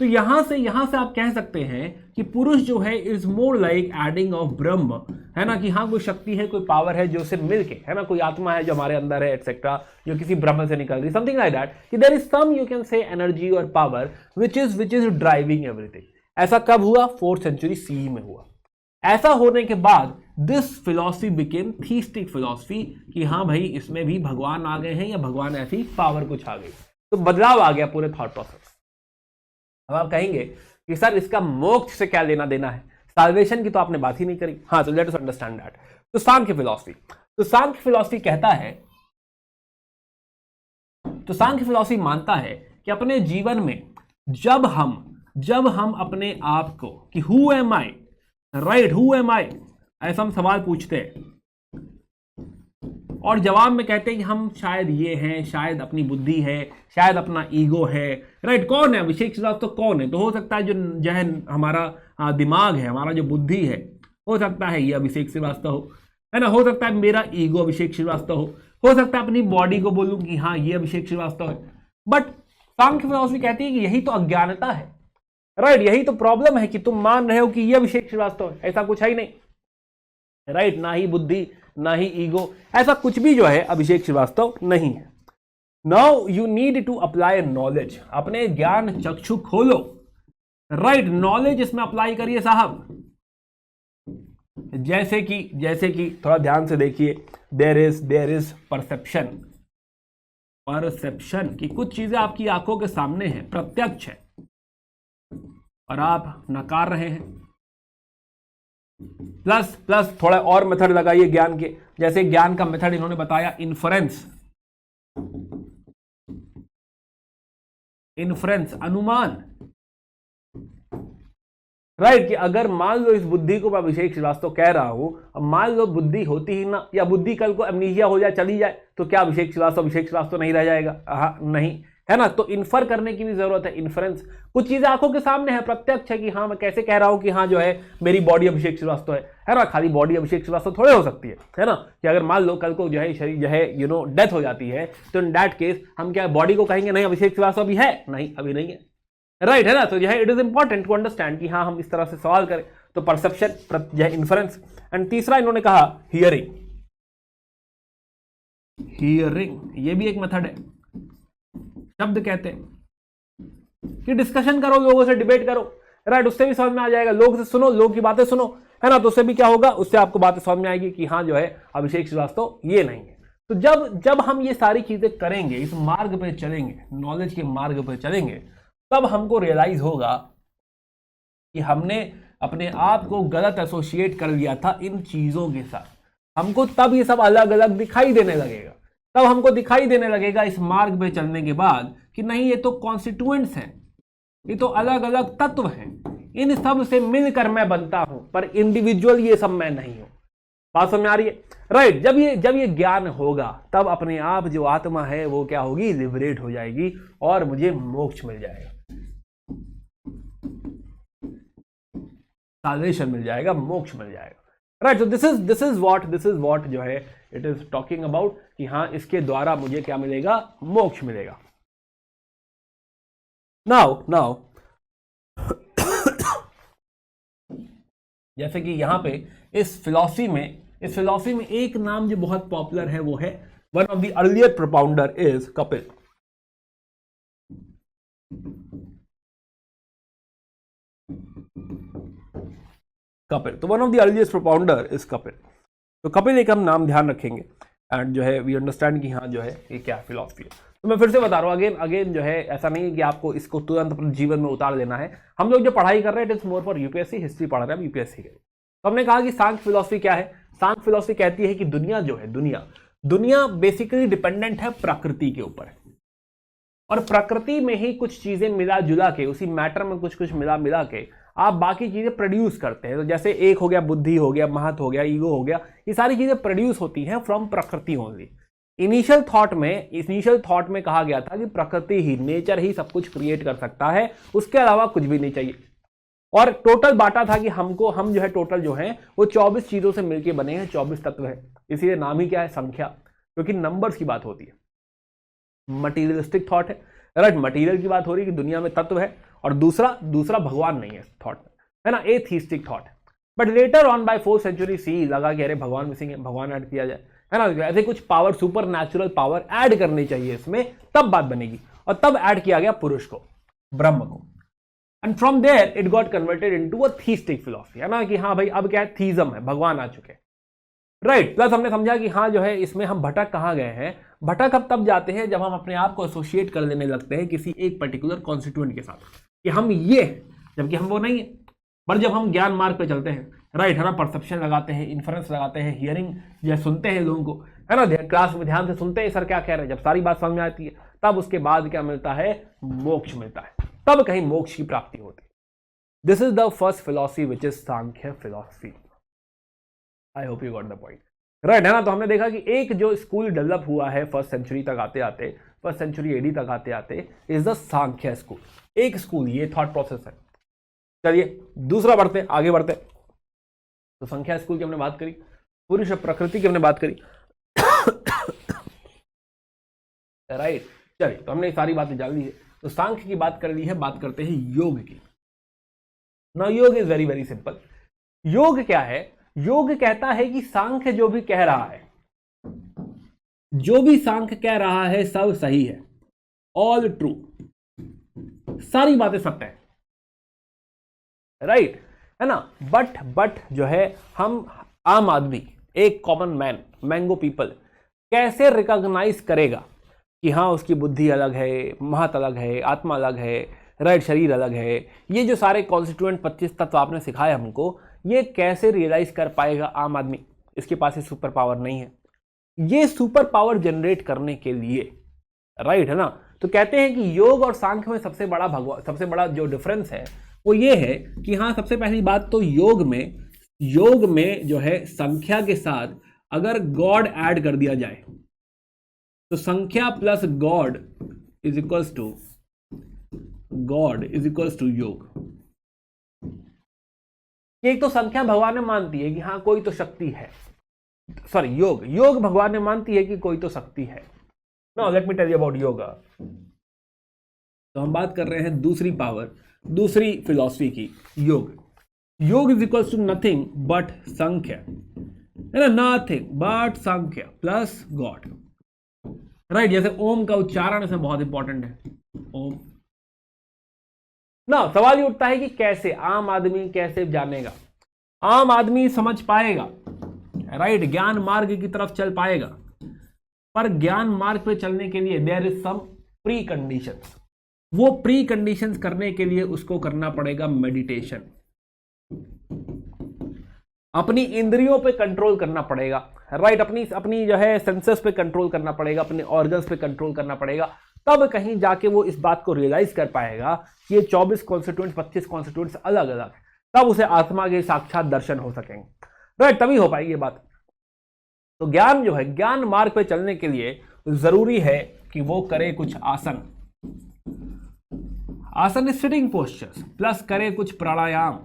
तो यहां से आप कह सकते हैं कि पुरुष जो है is more like adding of ब्रह्म, है ना, कि हाँ कोई शक्ति है, कोई पावर है जो से मिलके, है ना, कोई आत्मा है जो हमारे अंदर है, एटसेट्रा, जो किसी ब्रह्म से निकल रही, समथिंग लाइक दैट, कि there is some you can say energy और power which is driving everything. ऐसा कब हुआ? 4th सेंचुरी सीई में हुआ। ऐसा होने के बाद this philosophy became theistic philosophy, कि हाँ भाई इसमें भी भगवान आ गए हैं, या भगवान ऐसी पावर कुछ आ गई, तो बदलाव आ गया पूरे थॉट प्रोसेस। अब आप कहेंगे कि सर इसका मोक्ष से क्या लेना देना है, साल्वेशन की तो आपने बात ही नहीं करी। हाँ, तो लेट अस अंडरस्टैंड दैट। तो सांख्य फिलॉसफी कहता है, तो सांख्य फिलॉसफी मानता है कि अपने जीवन में जब हम अपने आप को कि who am I, right, who am I, ऐसा हम सवाल पूछते हैं और जवाब में कहते हैं कि हम शायद ये हैं, शायद अपनी बुद्धि है, शायद अपना ईगो है, राइट। कौन है अभिषेक श्रीवास्तव? कौन है? तो हो सकता है जो है हमारा दिमाग है, हमारा जो बुद्धि है, हो सकता है ये अभिषेक श्रीवास्तव हो, है ना, हो सकता है मेरा ईगो अभिषेक श्रीवास्तव हो सकता है अपनी बॉडी को बोलूं कि हाँ ये अभिषेक श्रीवास्तव है। बट सांख्य फिलॉसफी कहती है कि यही तो अज्ञानता है, राइट, यही तो प्रॉब्लम है कि तुम मान रहे हो कि ये अभिषेक श्रीवास्तव है, ऐसा कुछ है ही नहीं, राइट, ना ही बुद्धि, ना ही ईगो, ऐसा कुछ भी जो है अभिषेक श्रीवास्तव नहीं है। Now you need to apply knowledge, अपने ज्ञान चक्षु खोलो, राइट, नॉलेज इसमें अप्लाई करिए साहब। जैसे कि थोड़ा ध्यान से देखिए, देयर इज परसेप्शन की कुछ चीजें आपकी आंखों के सामने हैं, प्रत्यक्ष है, और आप नकार रहे हैं। प्लस थोड़ा और मेथड लगाइए ज्ञान के, जैसे ज्ञान का मेथड इन्होंने बताया इन्फरेंस, अनुमान, राइट, कि अगर मान लो इस बुद्धि को मैं अभिषेक श्रीवास्तव कह रहा हूं, अब मान लो बुद्धि होती ही ना, या बुद्धि कल को एमनीजिया हो जाए, चली जाए, तो क्या अभिषेक श्रीवास्तव नहीं रह जाएगा? हाँ, नहीं, है ना। तो इन्फर करने की भी जरूरत है, इन्फ्रेंस। कुछ चीजें आंखों के सामने है, प्रत्यक्ष है कि हाँ मैं कैसे कह रहा हूं कि हाँ जो है मेरी बॉडी अभिषेक श्रीवास्तव है ना। खाली बॉडी अभिषेक श्रीवास्तव थोड़े हो सकती है ना, कि अगर मान लो कल को जो है शरीर जो है डेथ हो जाती है, तो इन दैट केस हम क्या बॉडी को कहेंगे नहीं अभिषेक श्रीवास्तव अभी है? नहीं, अभी नहीं है, राइट, है ना। तो जो है it is important to understand कि हाँ हम इस तरह से सवाल करें। तो परसेप्शन, जो है इन्फ्रेंस, एंड तीसरा इन्होंने कहा हियरिंग, ये भी एक मेथड है। शब्द कहते हैं कि डिस्कशन करो, लोगों से डिबेट करो, राइट, उससे भी समझ में आ जाएगा, लोग से सुनो, लोग की बातें सुनो, है ना, तो उससे भी क्या होगा, उससे आपको बातें समझ में आएगी कि हाँ जो है अभिषेक श्रीवास्तव ये नहीं है। तो जब हम ये सारी चीजें करेंगे, इस मार्ग पे चलेंगे, नॉलेज के मार्ग पे चलेंगे, तब हमको रियलाइज होगा कि हमने अपने आप को गलत एसोसिएट कर लिया था इन चीजों के साथ। हमको तब ये सब अलग अलग दिखाई देने लगेगा तब हमको दिखाई देने लगेगा इस मार्ग पे चलने के बाद कि नहीं, ये तो कॉन्स्टिट्यूएंट्स हैं, ये तो अलग अलग तत्व हैं, इन सब से मिलकर मैं बनता हूं, पर इंडिविजुअल ये सब मैं नहीं हूं। बात समझ में आ रही है? राइट। जब ये ज्ञान होगा तब अपने आप जो आत्मा है वो क्या होगी, लिबरेट हो जाएगी और मुझे मोक्ष मिल जाएगा, साल्वेशन मिल जाएगा, मोक्ष मिल जाएगा। राइट। तो दिस इज व्हाट जो है इट इज टॉकिंग अबाउट कि हाँ, इसके द्वारा मुझे क्या मिलेगा, मोक्ष मिलेगा। नाउ जैसे कि यहां पे इस फिलॉसफी में एक नाम जो बहुत पॉपुलर है वो है, one of the earlier propounder is Kapil. तो one of the earliest propounder is Kapil. तो कपिल एक हम नाम ध्यान रखेंगे एंड जो है वी अंडरस्टैंड कि हाँ जो है ये क्या फिलॉसफी है। तो मैं फिर से बता रहा हूँ अगेन जो है ऐसा नहीं है कि आपको इसको तुरंत अपने जीवन में उतार लेना है। हम लोग जो पढ़ाई कर रहे हैं it is more for UPSC, history पढ़ रहे हैं यूपीएससी के। तो हमने कहा कि सांख्य फिलॉसफी क्या है। सांख्य फिलॉसफी कहती है कि दुनिया जो है, दुनिया बेसिकली डिपेंडेंट है प्रकृति के ऊपर, और प्रकृति में ही कुछ चीजें मिला जुला के, उसी मैटर में कुछ कुछ मिला के आप बाकी चीजें प्रोड्यूस करते हैं। तो जैसे एक हो गया बुद्धि, हो गया महत, हो गया ईगो, हो गया, ये सारी चीजें प्रोड्यूस होती हैं फ्रॉम प्रकृति ओनली। इनिशियल थॉट में कहा गया था कि प्रकृति ही, नेचर ही सब कुछ क्रिएट कर सकता है, उसके अलावा कुछ भी नहीं चाहिए। और टोटल बांटा था कि हम जो है टोटल जो है वो 24 चीजों से मिलकर बने हैं, 24 तत्व है। इसीलिए नाम ही क्या है, संख्या, क्योंकि नंबर्स की बात होती है। मटीरियलिस्टिक थॉट है, राइट, मटीरियल की बात हो रही है कि दुनिया में तत्व है, और दूसरा भगवान नहीं है थॉट में, है ना, एथीस्टिक थॉट है। But later on by 4th century C लगा कि अरे भगवान मिसिंग है, भगवान ऐड किया जाए, है ना, ऐसे कुछ power, super natural power add करनी चाहिए इसमें, तब बात बनेगी। और तब ऐड किया गया पुरुष को, ब्रह्म को, and from there it got converted into a theistic philosophy, है ना, कि हाँ भाई अब क्या है, थीज्म है, भगवान आ चुके हैं, राइट। प्लस हमने समझा कि हाँ जो है इसमें हम भटक कहाँ गए हैं, भटक अब तब जाते हैं जब हम अपने आप को एसोसिएट कर लेने लगते हैं किसी एक पर्टिकुलर कॉन्स्टिट्यूएंट के साथ, कि हम ये, जबकि हम वो नहीं है। पर जब हम ज्ञान मार्ग पे चलते हैं, राइट, है ना, परसेप्शन लगाते हैं, इन्फ्रेंस लगाते हैं, हियरिंग या सुनते हैं लोगों को, है ना, क्लास में ध्यान से सुनते हैं सर क्या कह रहे हैं, जब सारी बात समझ में आती है तब उसके बाद क्या मिलता है, मोक्ष मिलता है, तब कहीं मोक्ष की प्राप्ति होती है। This is the first philosophy which is Sankhya philosophy. I hope you got the point, right, है ना। तो हमने देखा कि एक जो स्कूल डेवलप हुआ है 1st century तक आते आते, 1st century AD तक आते आते, इज द सांख्य स्कूल। एक स्कूल, ये थॉट प्रोसेस है। चलिए दूसरा आगे बढ़ते। तो संख्या स्कूल की हमने बात करी, पुरुष प्रकृति की हमने बात करी, राइट। चलिए, तो हमने सारी बातें जान ली है। तो सांख्य की बात कर ली है, बात करते हैं योग की। नाउ योग इज वेरी वेरी सिंपल। योग क्या है? योग कहता है कि सांख्य जो भी कह रहा है, जो भी सांख्य कह रहा है सब सही है, ऑल ट्रू, सारी बातें सत्य है, राइट, है ना। बट जो है हम आम आदमी, एक कॉमन मैन, मैंगो पीपल, कैसे रिकॉग्नाइज करेगा कि हाँ उसकी बुद्धि अलग है, महत अलग है, आत्मा अलग है, राइट, शरीर अलग है। ये जो सारे कॉन्स्टिट्यूएंट 25 तत्व आपने सिखाए हमको, ये कैसे रियलाइज कर पाएगा आम आदमी? इसके पास ये सुपर पावर नहीं है। ये सुपर पावर जनरेट करने के लिए, राइट, है ना, तो कहते हैं कि योग और सांख्य में सबसे बड़ा जो डिफरेंस है वो ये है कि हाँ, सबसे पहली बात तो योग में जो है संख्या के साथ अगर गॉड ऐड कर दिया जाए तो Samkhya plus God is equals to yoga. एक तो संख्या भगवान में मानती है कि हाँ कोई तो शक्ति है, सॉरी योग भगवान ने मानती है कि कोई तो शक्ति है। Now let me tell you about yoga. तो हम बात कर रहे हैं दूसरी पावर, दूसरी फिलॉसफी की, yoga is equals to nothing but Samkhya, है ना, nothing but Samkhya plus God, right. जैसे ओम का उच्चारण इसमें बहुत इंपॉर्टेंट है, ओम। ना सवाल ये उठता है कि कैसे आम आदमी कैसे जानेगा, आम आदमी समझ पाएगा, राइट, ज्ञान मार्ग की तरफ चल पाएगा। पर ज्ञान मार्ग पे चलने के लिए there is some preconditions. वो प्री कंडीशंस करने के लिए उसको करना पड़ेगा मेडिटेशन। अपनी इंद्रियों पे कंट्रोल करना पड़ेगा, राइट, अपनी अपनी जो है सेंसेस पे कंट्रोल करना पड़ेगा, अपने ऑर्गन्स पे कंट्रोल करना पड़ेगा, तब कहीं जाके वो इस बात को रियलाइज कर पाएगा कि ये 24 कॉन्स्टिट्यूएंट्स 25 कॉन्स्टिट्यूएंट्स अलग अलग है, तब उसे आत्मा के साक्षात दर्शन हो सकेंगे, राइट, तभी हो पाएगी ये बात। तो ज्ञान जो है, ज्ञान मार्ग पे चलने के लिए जरूरी है कि वो करे कुछ आसन, आसन इज सिटिंग पोस्चर्स, प्लस करे कुछ प्राणायाम।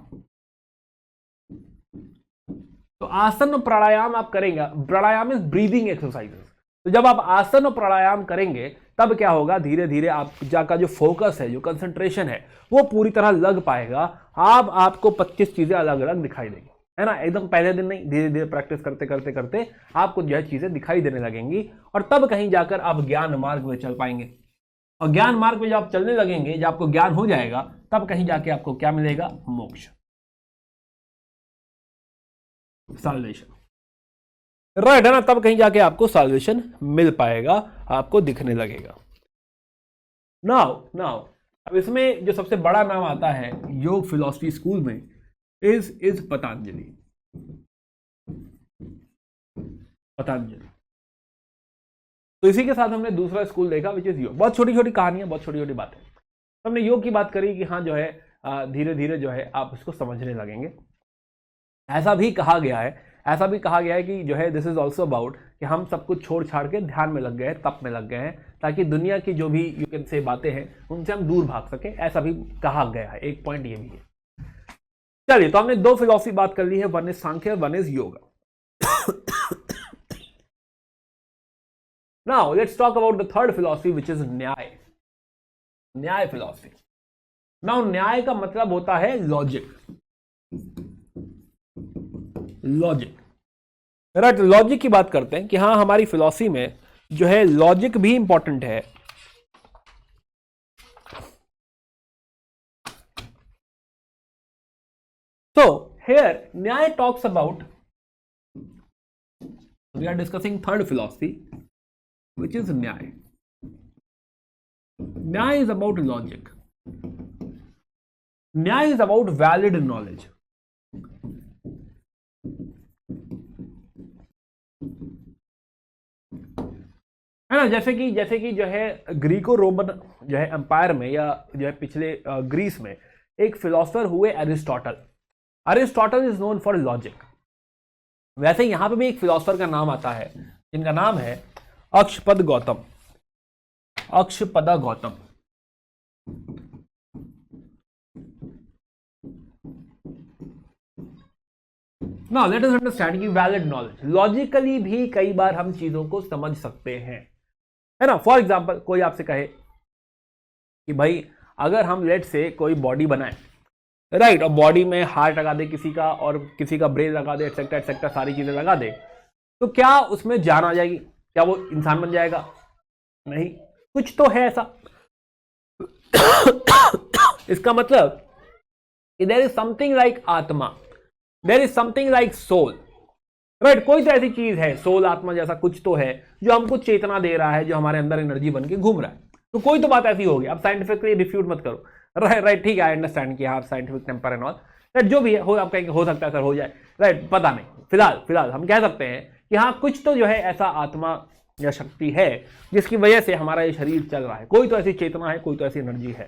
तो आसन और प्राणायाम आप करेंगे, प्राणायाम इज ब्रीदिंग एक्सरसाइजेस। तो जब आप आसन और प्राणायाम करेंगे तब क्या होगा, धीरे धीरे आपका जो फोकस है, जो कंसंट्रेशन है, वो पूरी तरह लग पाएगा। आपको 25 चीजें अलग अलग दिखाई देंगी, है ना, एकदम पहले दिन नहीं, धीरे धीरे प्रैक्टिस करते करते करते आपको जो है चीजें दिखाई देने लगेंगी, और तब कहीं जाकर आप ज्ञान मार्ग में चल पाएंगे। और ज्ञान मार्ग में जब आप चलने लगेंगे, जब आपको ज्ञान हो जाएगा, तब कहीं जाके आपको क्या मिलेगा, मोक्ष, साल्वेशन, राइट, है ना, तब कहीं जाके आपको साल्वेशन मिल पाएगा, आपको दिखने लगेगा। नाउ अब इसमें जो सबसे बड़ा नाम आता है योग फिलॉसफी स्कूल में इज पतंजलि। तो इसी के साथ हमने दूसरा स्कूल देखा विच इज योग। बहुत छोटी छोटी कहानियां, बहुत छोटी छोटी बातें। हमने योग की बात करी कि हाँ जो है धीरे धीरे जो है आप इसको समझने लगेंगे। ऐसा भी कहा गया है कि जो है दिस इज ऑल्सो अबाउट कि हम सब कुछ छोड़ छाड़ के ध्यान में लग गए हैं, तप में लग गए हैं, ताकि दुनिया की जो भी यू कैन से बातें हैं उनसे हम दूर भाग सके, ऐसा भी कहा गया है। एक पॉइंट ये भी है। चलिए, तो हमने दो फिलॉसफी बात कर ली है, one is Sankhya, one is yoga. Now let's talk about the third philosophy which is न्याय फिलॉसफी। नाउ न्याय का मतलब होता है लॉजिक, राइट, लॉजिक की बात करते हैं कि हाँ हमारी फिलॉसफी में जो है लॉजिक भी इंपॉर्टेंट है। So here Nyaya talks about, we are discussing third philosophy which is Nyaya. Nyaya is about logic. Nyaya is about valid knowledge. है ना, जैसे कि जो है ग्रीको रोमन जो है एम्पायर में, या जो है पिछले ग्रीस में एक फिलोसफर हुए Aristotle is known for logic. वैसे यहां पे भी एक फिलोसफर का नाम आता है जिनका नाम है Akshapada Gautam. Now let us understand कि वैलिड नॉलेज, लॉजिकली भी कई बार हम चीजों को समझ सकते हैं, है ना। फॉर एग्जाम्पल, कोई आपसे कहे कि भाई अगर हम लेट से कोई बॉडी बनाए, राइट, और बॉडी में हार्ट लगा दे किसी का, और किसी का ब्रेन लगा दे, एक्सेट्रा एक्सेट्रा सारी चीजें लगा दे, तो क्या उसमें जान आ जाएगी? क्या वो इंसान बन जाएगा? नहीं, कुछ तो है ऐसा। इसका मतलब कि there is something like atma, there is something like soul, right, कोई तो ऐसी चीज है, सोल, आत्मा जैसा कुछ तो है जो हमको चेतना दे रहा है, जो हमारे अंदर एनर्जी बन के घूम रहा है। तो कोई तो बात ऐसी होगी। अब साइंटिफिकली रिफ्यूट मत करो, राइट, ठीक है, आई अंडरस्टैंड कि हाँ scientific temper and all, right, जो भी है, हो आप कहेंगे हो सकता है सर हो जाए, राइट, पता नहीं। फिलहाल हम कह सकते हैं कि हाँ कुछ तो जो है ऐसा आत्मा या शक्ति है जिसकी वजह से हमारा ये शरीर चल रहा है, कोई तो ऐसी चेतना है, कोई तो ऐसी एनर्जी है।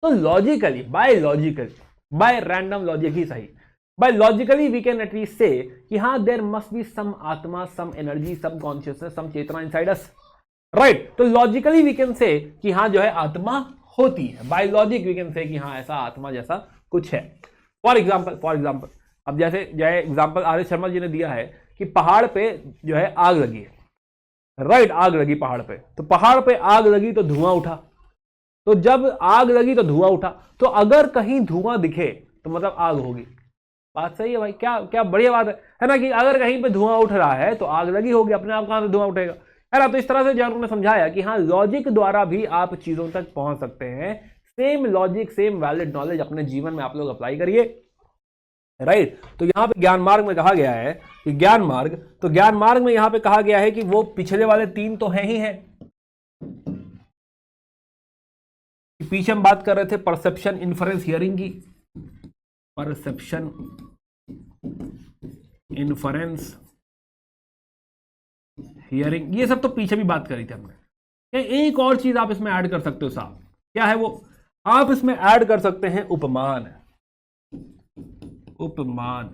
तो लॉजिकली, बाय रैंडम लॉजिक ही सही, by logically we can at least say कि हाँ there must be some atma, some energy, some consciousness, some chetna inside us, right. तो लॉजिकली वी कैन से कि हाँ जो है आत्मा होती है, by logic we can say कि हाँ ऐसा आत्मा जैसा कुछ है। फॉर एग्जाम्पल अब जैसे जो है एग्जाम्पल आर.एस. शर्मा जी ने दिया है कि पहाड़ पे जो है आग लगी है, राइट, आग लगी पहाड़ पे, तो पहाड़ पे आग लगी तो धुआं उठा, तो जब आग लगी तो धुआं उठा, तो अगर कहीं धुआं दिखे तो मतलब आग होगी। बात सही है भाई, क्या बढ़िया बात है ना, कि अगर कहीं पे धुआं उठ रहा है तो आग लगी होगी, अपने आप कहां से धुआं उठेगा, है ना। तो इस तरह से जो उन्होंने समझाया कि हाँ लॉजिक द्वारा भी आप चीजों तक पहुंच सकते हैं। Same logic, same valid knowledge अपने जीवन में आप लोग अप्लाई करिए, राइट। तो यहां पे ज्ञान मार्ग में कहा गया है कि ज्ञान मार्ग में यहां पे कहा गया है कि वो पिछले वाले तीन तो हैं ही हैं। पीछे हम बात कर रहे थे परसेप्शन, इन्फरेंस, हियरिंग की, परसेप्शन, इन्फरेंस, हियरिंग, ये सब तो पीछे भी बात करी थी हमने। एक और चीज आप इसमें ऐड कर सकते हो साहब, क्या है वो? आप इसमें ऐड कर सकते हैं उपमान, उपमान,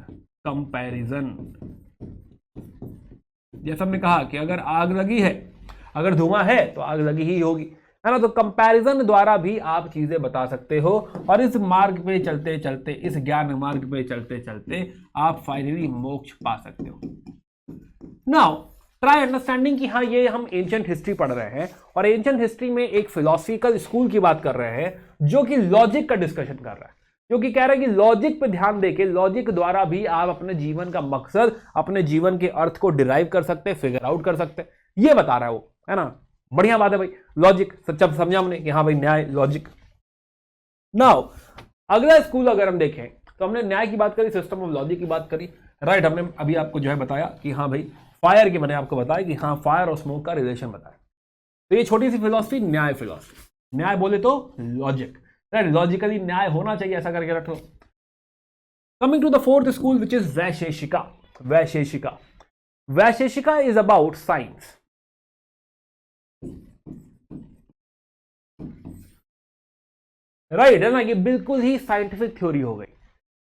कंपैरिजन। जैसा हमने कहा कि अगर आग लगी है, अगर धुआं है तो आग लगी ही होगी, है ना। तो कंपैरिजन द्वारा भी आप चीजें बता सकते हो, और इस मार्ग पे चलते चलते, इस ज्ञान मार्ग पे चलते चलते आप फाइनली मोक्ष पा सकते हो। नाउ ट्राई अंडरस्टैंडिंग कि हाँ, ये हम एंशिएंट हिस्ट्री पढ़ रहे हैं, और एंशिएंट हिस्ट्री में एक फिलोसफिकल स्कूल की बात कर रहे हैं जो कि लॉजिक का डिस्कशन कर रहा है, जो कि कह रहा है कि लॉजिक पे ध्यान देके, लॉजिक द्वारा भी आप अपने जीवन का मकसद, अपने जीवन के अर्थ को डिराइव कर सकते हैं, फिगर आउट कर सकते हैं। ये बता रहा है वो, है ना। बढ़िया बात है भाई, लॉजिक सच्चा समझा हमने कि हाँ भाई, न्याय, लॉजिक। नाउ अगला स्कूल अगर हम देखें तो हमने न्याय की बात करी, सिस्टम ऑफ लॉजिक की बात करी, राइट। हमने अभी आपको जो है बताया कि हाँ भाई, फायर की, मैंने आपको बताया कि हाँ, फायर और स्मोक का रिलेशन बताया। तो ये छोटी सी फिलॉसफी, न्याय फिलॉसफी, न्याय बोले तो लॉजिक, राइट। लॉजिकली न्याय होना चाहिए, ऐसा करके रख लो। Coming to the fourth school which is Vaisheshika. Vaisheshika, Vaisheshika is about science, right, है ना। ये बिल्कुल ही साइंटिफिक थ्योरी हो गई।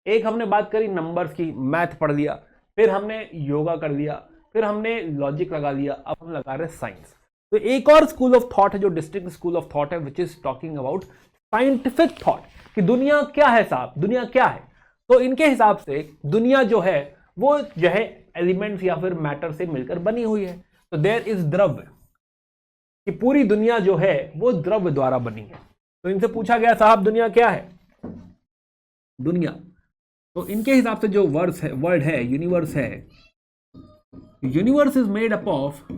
एक हमने बात करी नंबर्स की, मैथ पढ़ लिया, फिर हमने योगा कर लिया, फिर हमने लॉजिक लगा लिया, अब हम लगा रहे साइंस। तो एक और स्कूल ऑफ थॉट है जो डिस्टिंक्ट स्कूल ऑफ थॉट है, which is talking about scientific thought, कि दुनिया क्या है साहब, दुनिया क्या है। तो इनके हिसाब से दुनिया जो है वो जो है एलिमेंट्स या फिर मैटर से मिलकर बनी हुई है। तो देयर इज द्रव्य, कि पूरी दुनिया जो है वो द्रव्य द्वारा बनी है। तो इनसे पूछा गया साहब दुनिया क्या है, दुनिया। तो इनके हिसाब से जो वर्ड है, यूनिवर्स है, universe is made up of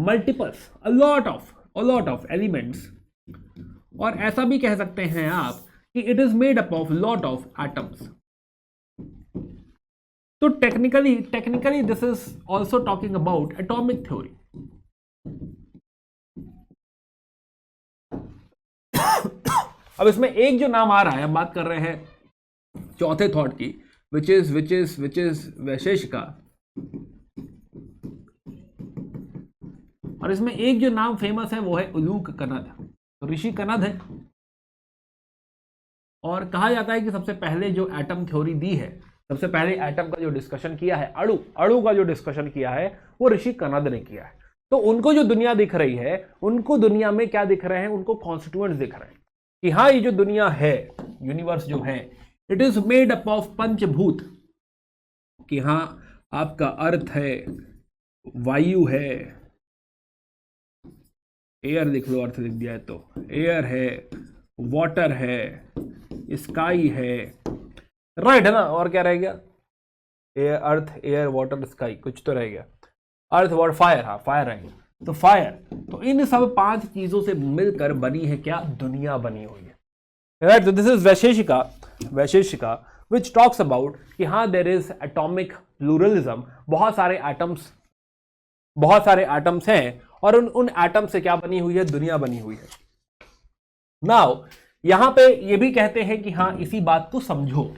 multiples, a lot of elements, और ऐसा भी कह सकते हैं आप कि it is made up of lot of atoms. तो technically this is also talking about atomic theory. अब इसमें एक जो नाम आ रहा है, हम बात कर रहे हैं चौथे थॉट की, विच इज वैशेषिका, और इसमें एक जो नाम फेमस है वो है उलूक कनद। तो ऋषि कनद है, और कहा जाता है कि सबसे पहले जो एटम थ्योरी दी है, सबसे पहले एटम का जो डिस्कशन किया है, अणु का जो डिस्कशन किया है, वो ऋषि कनद ने किया है। तो उनको जो दुनिया दिख रही है, उनको दुनिया में क्या दिख रहे हैं, उनको कॉन्स्टिट्यूएंट्स दिख रहे हैं कि हाँ, ये जो दुनिया है, यूनिवर्स जो है, it is made up of panchbhut, कि हाँ, आपका अर्थ है, वायु है, एयर लिख लो, अर्थ लिख दिया है तो एयर है, वाटर है, स्काई है, राइट, है ना। और क्या रह गया? एयर, अर्थ, एयर, वाटर, स्काई, कुछ तो रह गया, अर्थ, वाटर, फायर। हाँ, फायर रहेगा। तो फायर, तो इन सब 5 चीजों से मिलकर बनी है क्या? दुनिया बनी हुई है, राइट। तो this is Vaisheshika which talks about कि हाँ, देयर इज एटॉमिक प्लूरलिज्म, बहुत सारे एटम्स हैं, और उन एटम से क्या बनी हुई है? दुनिया बनी हुई है। नाउ यहां पे ये भी कहते हैं कि हाँ, इसी बात को समझो,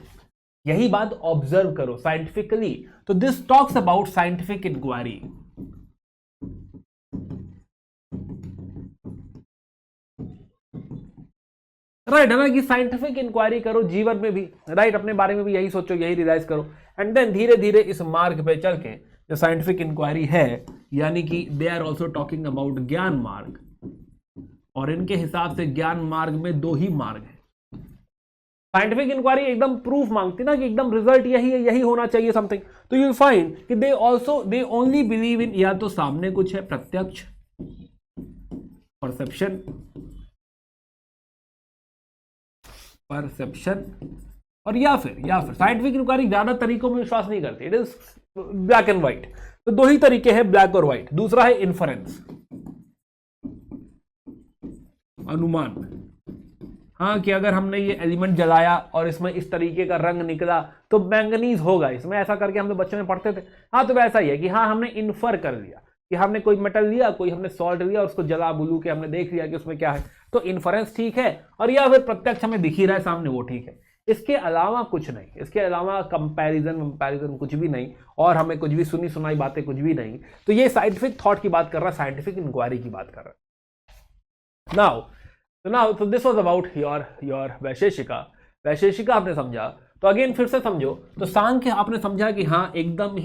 यही बात ऑब्जर्व करो साइंटिफिकली। तो this talks about scientific inquiry. Right, है ना, कि साइंटिफिक इंक्वायरी करो जीवन में भी, राइट, अपने बारे में भी यही सोचो, यही रियलाइज करो, एंड देन धीरे धीरे इस मार्ग पे चल के जो साइंटिफिक इंक्वायरी है, यानी कि they are also talking about gyan marg, और इनके हिसाब से ज्ञान मार्ग में 2 ही मार्ग है। साइंटिफिक इंक्वायरी एकदम प्रूफ मांगती ना, कि एकदम रिजल्ट यही है, यही होना चाहिए समथिंग। तो यू फाइंड कि दे ओनली बिलीव इन, या तो सामने कुछ है, प्रत्यक्ष, परसेप्शन, और या फिर साइंटिफिक इंक्वायरी ज्यादा तरीकों में विश्वास नहीं करती, it is black and white. तो 2 ही तरीके हैं, ब्लैक और व्हाइट। दूसरा है इन्फरेंस, अनुमान। हाँ, कि अगर हमने ये एलिमेंट जलाया और इसमें इस तरीके का रंग निकला तो मैंगनीज होगा इसमें, ऐसा करके हम लोग बच्चों में पढ़ते थे। हाँ, तो वैसा ही है कि हाँ, हमने इन्फर कर लिया कि हमने कोई मेटल लिया, कोई हमने सॉल्ट लिया, उसको जला बुलू के हमने देख लिया कि उसमें क्या है, तो इन्फरेंस ठीक है। और या फिर प्रत्यक्ष हमें दिख ही रहा है सामने, वो ठीक है। इसके अलावा कुछ नहीं, इसके अलावा कंपैरिजन कुछ भी नहीं, और हमें कुछ भी सुनी सुनाई बातें कुछ भी नहीं। तो ये साइंटिफिक थॉट की बात कर रहा है, साइंटिफिक इंक्वायरी की बात कर रहा है। नाउ तो this was about your Vaisheshika आपने समझा। तो अगेन फिर से समझो, तो सांख्य आपने समझा कि हाँ एकदम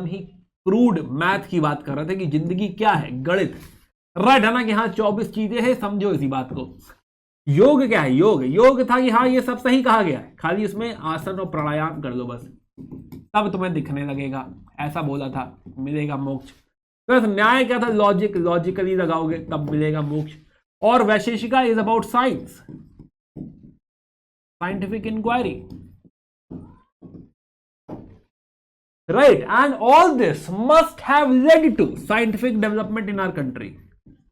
ही क्रूड मैथ की बात कर रहे थे कि जिंदगी क्या है, गणित, राइट है ना, कि हाँ 24 चीजें हैं, समझो इसी बात को। योग क्या है, योग था कि हाँ ये सब सही कहा गया है, खाली उसमें आसन और प्राणायाम कर लो बस, तब तुम्हें दिखने लगेगा, ऐसा बोला था, मिलेगा मोक्ष। तो न्याय क्या था, लॉजिकली लगाओगे तब मिलेगा मोक्ष। और Vaisheshika is about science, scientific inquiry, right? And all this must have led to scientific development in our country.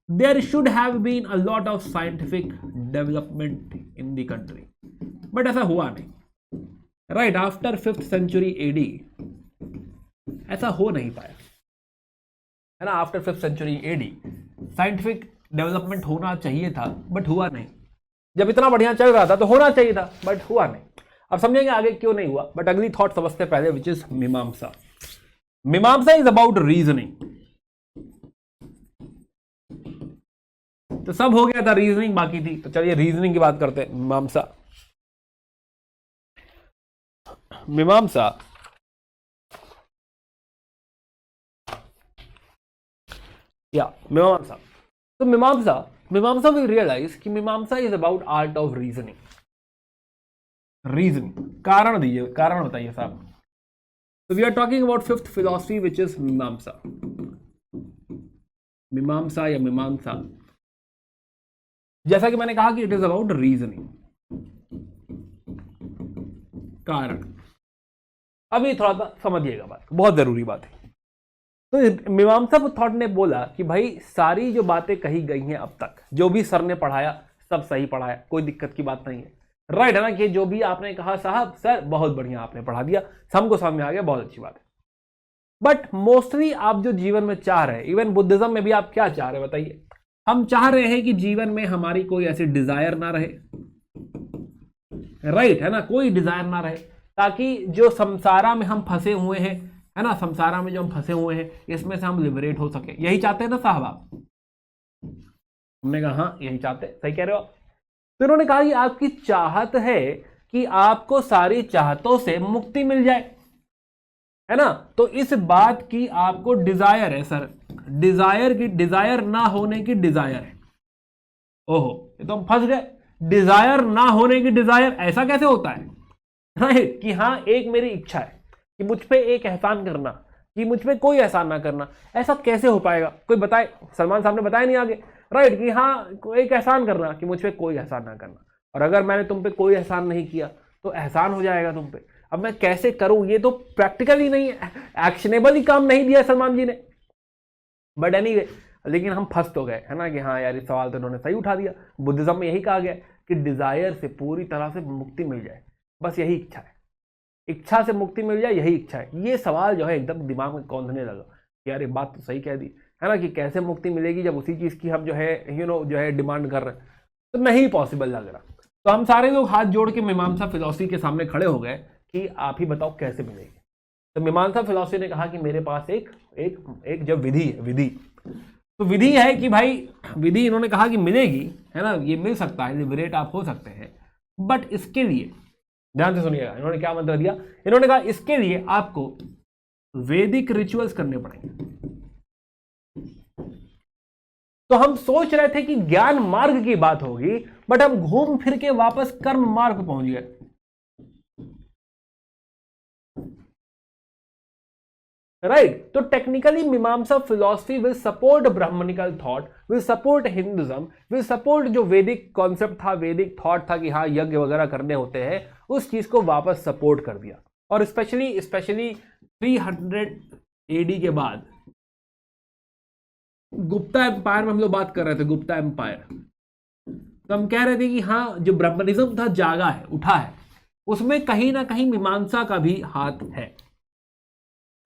There should have been a lot of scientific development in the country, but ऐसा हुआ नहीं, right? After 5th century AD ऐसा हो नहीं पाया, है ना। After 5th century AD scientific development होना चाहिए था, बट हुआ नहीं। जब इतना बढ़िया चल रहा था तो होना चाहिए था, बट हुआ नहीं। अब समझेंगे आगे क्यों नहीं हुआ, बट अगली थॉट समझते पहले, विच इज मीमांसा। मीमांसा इज अबाउट रीजनिंग। तो सब हो गया था, रीजनिंग बाकी थी, तो चलिए रीजनिंग की बात करते हैं। मीमांसा तो मीमांसा विल रियलाइज कि Mimamsa is about art of reasoning. कारण बताइए साहब। तो we are talking about 5th philosophy which is Mimamsa. जैसा कि मैंने कहा कि इट इज अबाउट रीजनिंग, कारण। अब ये थोड़ा सा समझिएगा बात, बहुत जरूरी बात है। तो मीमांसा थॉट ने बोला कि भाई सारी जो बातें कही गई हैं अब तक, जो भी सर ने पढ़ाया सब सही पढ़ाया, कोई दिक्कत की बात नहीं है, राइट है ना। कि जो भी आपने कहा साहब सर बहुत बढ़िया आपने पढ़ा दिया, हमको समझ में आ गया, बहुत अच्छी बात है। बट मोस्टली आप जो जीवन में चाह रहे हैं, इवन बुद्धिज्म में भी आप क्या चाह रहे हैं बताइए। हम चाह रहे हैं कि जीवन में हमारी कोई ऐसी डिजायर ना रहे, राइट है ना, कोई डिजायर ना रहे, ताकि जो संसारा में हम फंसे हुए हैं, है ना, संसारा में जो हम फंसे हुए हैं, इसमें से हम लिबरेट हो सके। यही चाहते हैं ना साहब आप? हमने कहा हाँ यही चाहते, सही कह रहे हो आप। तो इन्होंने कहा कि आपकी चाहत है कि आपको सारी चाहतों से मुक्ति मिल जाए, है ना। तो इस बात की आपको डिजायर है सर, डिजायर ना होने की डिजायर है। ओहो ये तो हम फंस गए, डिजायर ना होने की डिजायर, ऐसा कैसे होता है, राइट। कि हाँ एक मेरी इच्छा है कि मुझ पे एक एहसान करना, कि मुझ पे कोई एहसान ना करना, ऐसा कैसे हो पाएगा, कोई बताए। सलमान साहब ने बताया नहीं आगे, राइट, कि हाँ एक एहसान करना, कि मुझ पे कोई एहसान ना करना, और अगर मैंने तुम पे कोई एहसान नहीं किया तो एहसान हो जाएगा तुम पे। अब मैं कैसे करूं, ये तो प्रैक्टिकल ही नहीं है, एक्शनेबल ही काम नहीं दिया सलमान जी ने। बट एनीवे, लेकिन हम फंस तो गए, है ना, कि हाँ यार इस सवाल तो इन्होंने सही उठा दिया। बुद्धिज्म में यही कहा गया कि डिजायर से पूरी तरह से मुक्ति मिल जाए, बस यही इच्छा है, इच्छा से मुक्ति मिल जाए, यही इच्छा है। ये सवाल जो है एकदम दिमाग में कौंधने लगा कि यार ये बात तो सही कह दी, है ना, कि कैसे मुक्ति मिलेगी जब उसी चीज की हम जो है जो है डिमांड कर रहे हैं, तो नहीं पॉसिबल लग रहा। तो हम सारे लोग हाथ जोड़ के मीमांसा फिलॉसफी के सामने खड़े हो गए कि आप ही बताओ कैसे मिलेगी। तो मीमांसा फिलॉसफी ने कहा कि मेरे पास एक जब विधि तो विधि है कि भाई विधि, इन्होंने कहा कि मिलेगी, है ना, ये मिल सकता है, लिबरेट आप हो सकते हैं, बट इसके लिए ध्यान से सुनिएगा, इन्होंने क्या मंत्र दिया। इन्होंने कहा इसके लिए आपको वैदिक रिचुअल्स करने पड़ेंगे। तो हम सोच रहे थे कि ज्ञान मार्ग की बात होगी, बट हम घूम फिर के वापस कर्म मार्ग पहुंच गए। राइट, तो technically Mimamsa philosophy will support Brahmanical thought, will support Hinduism, will support जो वैदिक कॉन्सेप्ट था, वैदिक थॉट था कि हाँ यज्ञ वगैरह करने होते हैं, उस चीज को वापस सपोर्ट कर दिया। और स्पेशली 300 AD के बाद गुप्ता एम्पायर में हम लोग बात कर रहे थे, गुप्ता एम्पायर, तो हम कह रहे थे कि हाँ जो ब्राह्मणिज्म था जागा है, उठा है, उसमें कहीं ना कहीं मीमांसा का भी हाथ है,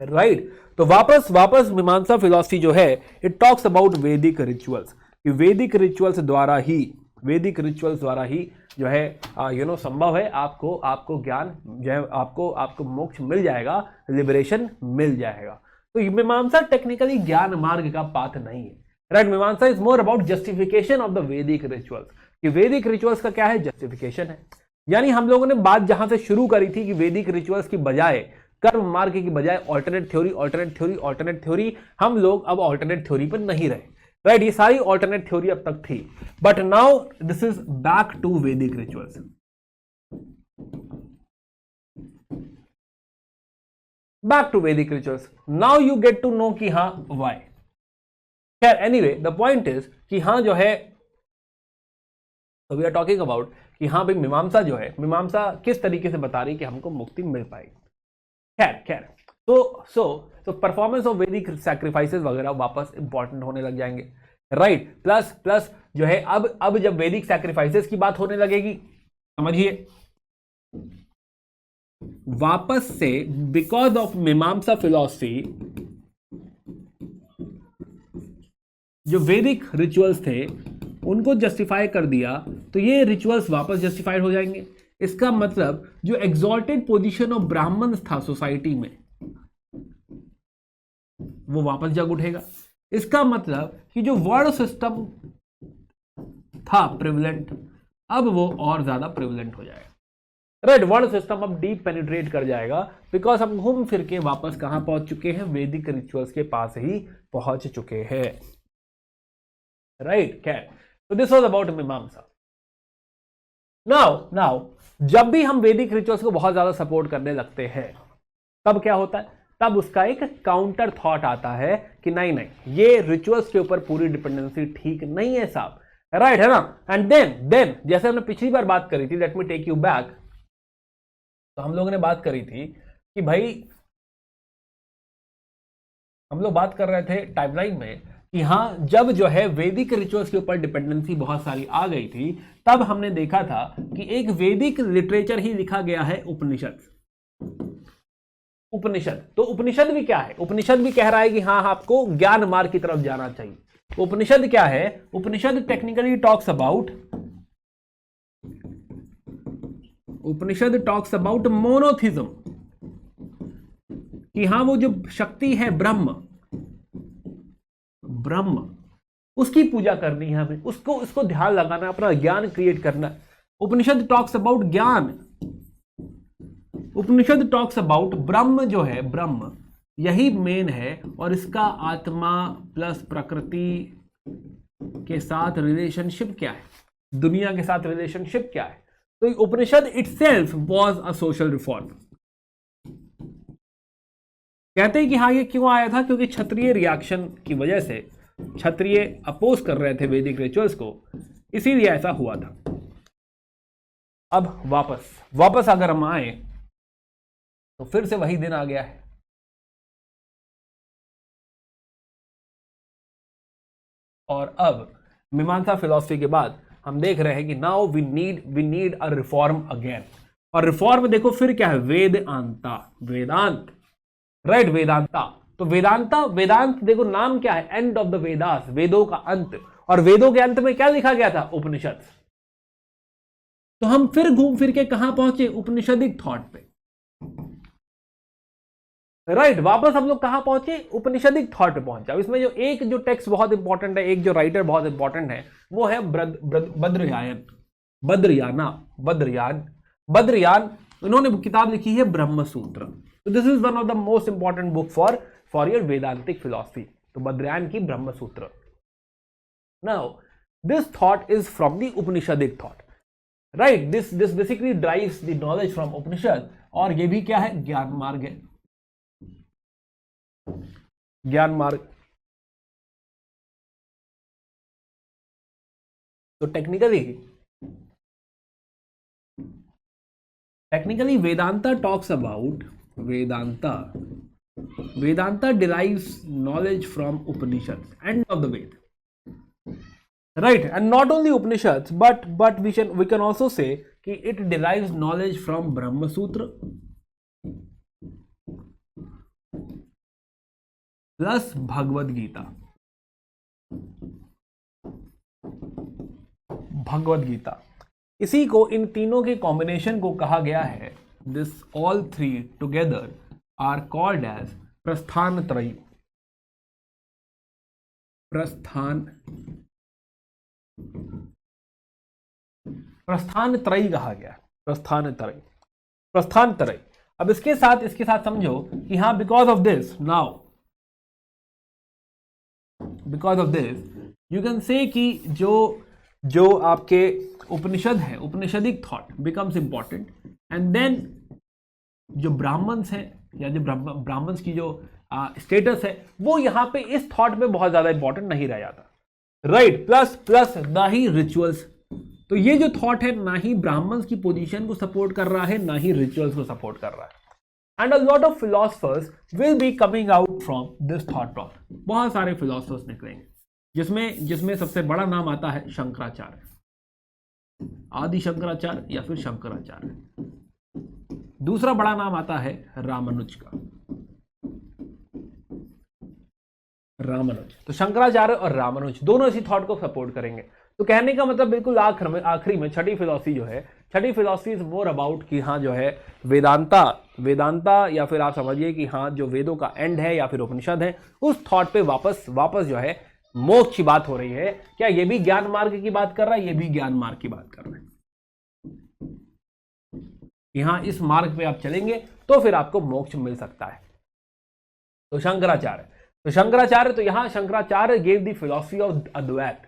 राइट। तो वापस मीमांसा फिलॉसफी जो है इट टॉक्स अबाउट वैदिक रिचुअल्स, कि वैदिक रिचुअल्स द्वारा ही जो है संभव है, आपको ज्ञान जो है आपको मोक्ष मिल जाएगा, लिबरेशन मिल जाएगा। तो मीमांसा टेक्निकली ज्ञान मार्ग का पाथ नहीं है, राइट। मीमांसा is more about justification of the वैदिक रिचुअल्स, कि वैदिक रिचुअल्स का क्या है, जस्टिफिकेशन है। यानी हम लोगों ने बात जहां से शुरू करी थी कि वैदिक रिचुअल्स की बजाय, कर्म मार्ग की बजाय ऑल्टरनेट थ्योरी, हम लोग अब ऑल्टरनेट थ्योरी पर नहीं रहे, राइट। ये सारी ऑल्टरनेट थ्योरी अब तक थी, but now this is back to Vedic rituals, back to Vedic rituals. Now you get to know कि हाँ व्हाई। खैर एनीवे द पॉइंट इज कि हाँ जो है, वी आर टॉकिंग अबाउट कि हाँ भाई मीमांसा जो है, मीमांसा किस तरीके से बता रही कि हमको मुक्ति मिल पाएगी। खैर तो परफॉर्मेंस ऑफ वैदिक सैक्रिफाइसेस वगैरह वापस इंपॉर्टेंट होने लग जाएंगे, राइट। प्लस जो है अब जब वैदिक सैक्रिफाइसेस की बात होने लगेगी, समझिए वापस से, बिकॉज ऑफ मीमांसा फिलॉसफी, जो वैदिक रिचुअल्स थे उनको जस्टिफाई कर दिया, तो ये रिचुअल्स वापस जस्टिफाइड हो जाएंगे। इसका मतलब जो एग्जॉल्टेड पोजीशन ऑफ ब्राह्मण था सोसाइटी में, वो वापस जग उठेगा। इसका मतलब कि जो वर्ण सिस्टम था प्रिविलेंट, अब वो और ज्यादा प्रिविलेंट हो जाएगा, राइट। वर्ण सिस्टम अब डीप पेनिट्रेट कर जाएगा, बिकॉज हम घूम फिर के वापस कहां पहुंच चुके हैं, वैदिक रिचुअल्स के पास ही पहुंच चुके हैं, राइट। क्या, तो दिस वाज अबाउट मीमांसा। नाउ जब भी हम वैदिक रिचुअल्स को बहुत ज्यादा सपोर्ट करने लगते हैं, तब क्या होता है, तब उसका एक काउंटर थॉट आता है कि नहीं, ये रिचुअल्स के ऊपर पूरी डिपेंडेंसी ठीक नहीं है साहब, राइट, है ना। एंड देन जैसे हमने पिछली बार बात करी थी, let me take you back, तो हम लोगों ने बात करी थी कि भाई, हम लोग बात कर रहे थे टाइमलाइन में कि हाँ जब जो है वैदिक रिचुअल्स के ऊपर डिपेंडेंसी बहुत सारी आ गई थी, तब हमने देखा था कि एक वैदिक लिटरेचर ही लिखा गया है, उपनिषद। तो उपनिषद भी क्या है, उपनिषद भी कह रहा है कि हाँ आपको ज्ञान मार्ग की तरफ जाना चाहिए। उपनिषद क्या है, उपनिषद टेक्निकली टॉक्स अबाउट मोनोथिज्म, कि हाँ वो जो शक्ति है ब्रह्म, उसकी पूजा करनी है हमें, उसको ध्यान लगाना, अपना ज्ञान क्रिएट करना। उपनिषद टॉक्स अबाउट ज्ञान, उपनिषद टॉक्स अबाउट ब्रह्म, जो है ब्रह्म यही मेन है, और इसका आत्मा प्लस प्रकृति के साथ रिलेशनशिप क्या है, दुनिया के साथ रिलेशनशिप क्या है। तो Upanishad itself was a social reform. कहते हैं कि हाँ ये क्यों आया था, क्योंकि क्षत्रिय रिएक्शन की वजह से क्षत्रिय अपोज कर रहे थे वैदिक रिचुअल्स को, इसीलिए ऐसा हुआ था। अब वापस अगर हम आए तो फिर से वही दिन आ गया है, और अब मीमांसा फिलॉसफी के बाद हम देख रहे हैं कि now we need a reform again. और रिफॉर्म देखो फिर क्या है, वेदांत, राइट, वेदांता। तो वेदांत देखो नाम क्या है, एंड ऑफ द वेदास, वेदों का अंत, और वेदों के अंत में क्या लिखा गया था, उपनिषद। तो हम फिर घूम फिर के कहां पहुंचे, उपनिषदिक थॉट पे, राइट। वापस हम लोग कहां पहुंचे, उपनिषदिक थॉट पे पहुंचे। अब इसमें जो टेक्स्ट बहुत इंपॉर्टेंट है, एक जो राइटर बहुत इंपॉर्टेंट है, वो है बद्रयान। इन्होंने किताब लिखी है ब्रह्मसूत्र। तो this is one of the most important book for your vedantic philosophy. तो बद्रयान की Brahmasutra. Now this thought is from the upanishadic thought, right. This basically drives the knowledge from Upanishad, और ये भी क्या है, ज्ञान मार्ग है, ज्ञान मार्ग। तो technically Vedanta talks about, Vedanta derives knowledge from Upanishads, end of the Ved, right? And not only Upanishads, but we can also say कि it derives knowledge from Brahma Sutra plus Bhagavad Gita. इसी को, इन तीनों के combination को कहा गया है, this all three together are called as Prasthana Trayi. प्रस्थान त्रयी कहा गया, प्रस्थान त्रयी, प्रस्थान त्रयी। अब इसके साथ समझो कि हाँ, because of this now, because of this you can say कि जो आपके उपनिषद है, Upanishadic thought becomes important, and then जो ब्राह्मण्स हैं या जो ब्राह्मण्स की जो स्टेटस है वो यहाँ पे इस थॉट में बहुत ज्यादा इंपॉर्टेंट नहीं रह जाता, राइट। प्लस ना ही रिचुअल्स, तो ये जो थॉट है ना ही ब्राह्मण्स की पोजीशन को सपोर्ट कर रहा है, ना ही रिचुअल्स को सपोर्ट कर रहा है। And a lot of philosophers will be coming out from this thought process. बहुत सारे फिलोसफर्स निकलेंगे, जिसमें सबसे बड़ा नाम आता है शंकराचार्य, आदि शंकराचार्य या फिर शंकराचार्य। दूसरा बड़ा नाम आता है रामानुज का, रामानुज। तो शंकराचार्य और रामानुज दोनों इसी थॉट को सपोर्ट करेंगे। तो कहने का मतलब बिल्कुल आखिरी में छठी फिलॉसफी जो है, छठी फिलॉसफी इज मोर अबाउट कि हाँ जो है वेदांता या फिर आप समझिए कि हाँ जो वेदों का एंड है या फिर उपनिषद है, उस थॉट पे वापस जो है मोक्ष की बात हो रही है। क्या ये भी ज्ञान मार्ग की बात कर रहा है? ये भी ज्ञान मार्ग की बात कर रहा है। यहां इस मार्ग पे आप चलेंगे तो फिर आपको मोक्ष मिल सकता है। तो शंकराचार्य, तो यहां Shankaracharya gave the philosophy of Advaita.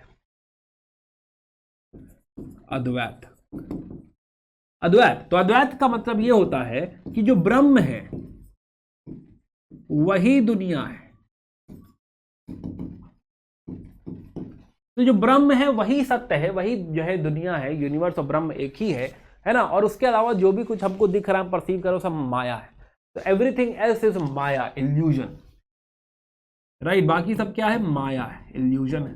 तो अद्वैत का मतलब यह होता है कि जो ब्रह्म है वही दुनिया है। तो जो ब्रह्म है वही सत्य है, वही जो है दुनिया है, यूनिवर्स और ब्रह्म एक ही है ना। और उसके अलावा जो भी कुछ हमको दिख रहा है, परसीव करो, सब माया है। तो everything else is Maya, illusion, right. बाकी सब क्या है? माया है, इल्यूजन है,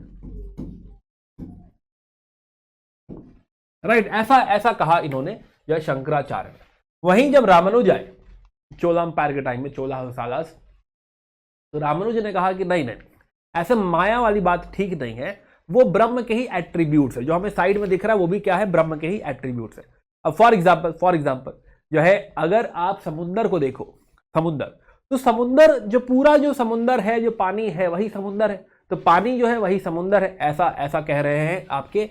राइट। ऐसा कहा इन्होंने जो है शंकराचार्य। वहीं जब रामानुज आए चोला एम्पायर के टाइम में, चोला सालास, तो रामानुज ने कहा कि नहीं, ऐसे माया वाली बात ठीक नहीं है, वो ब्रह्म के ही एट्रीब्यूट्स है। जो हमें साइड में दिख रहा है वो भी क्या है? ब्रह्म के ही एट्रीब्यूट्स है। अब फॉर एग्जाम्पल जो है, अगर आप समुद्र को देखो, तो समुद्र जो पूरा जो समुद्र है, जो पानी है वही समुद्र है, तो पानी जो है वही समुद्र है। ऐसा कह रहे हैं आपके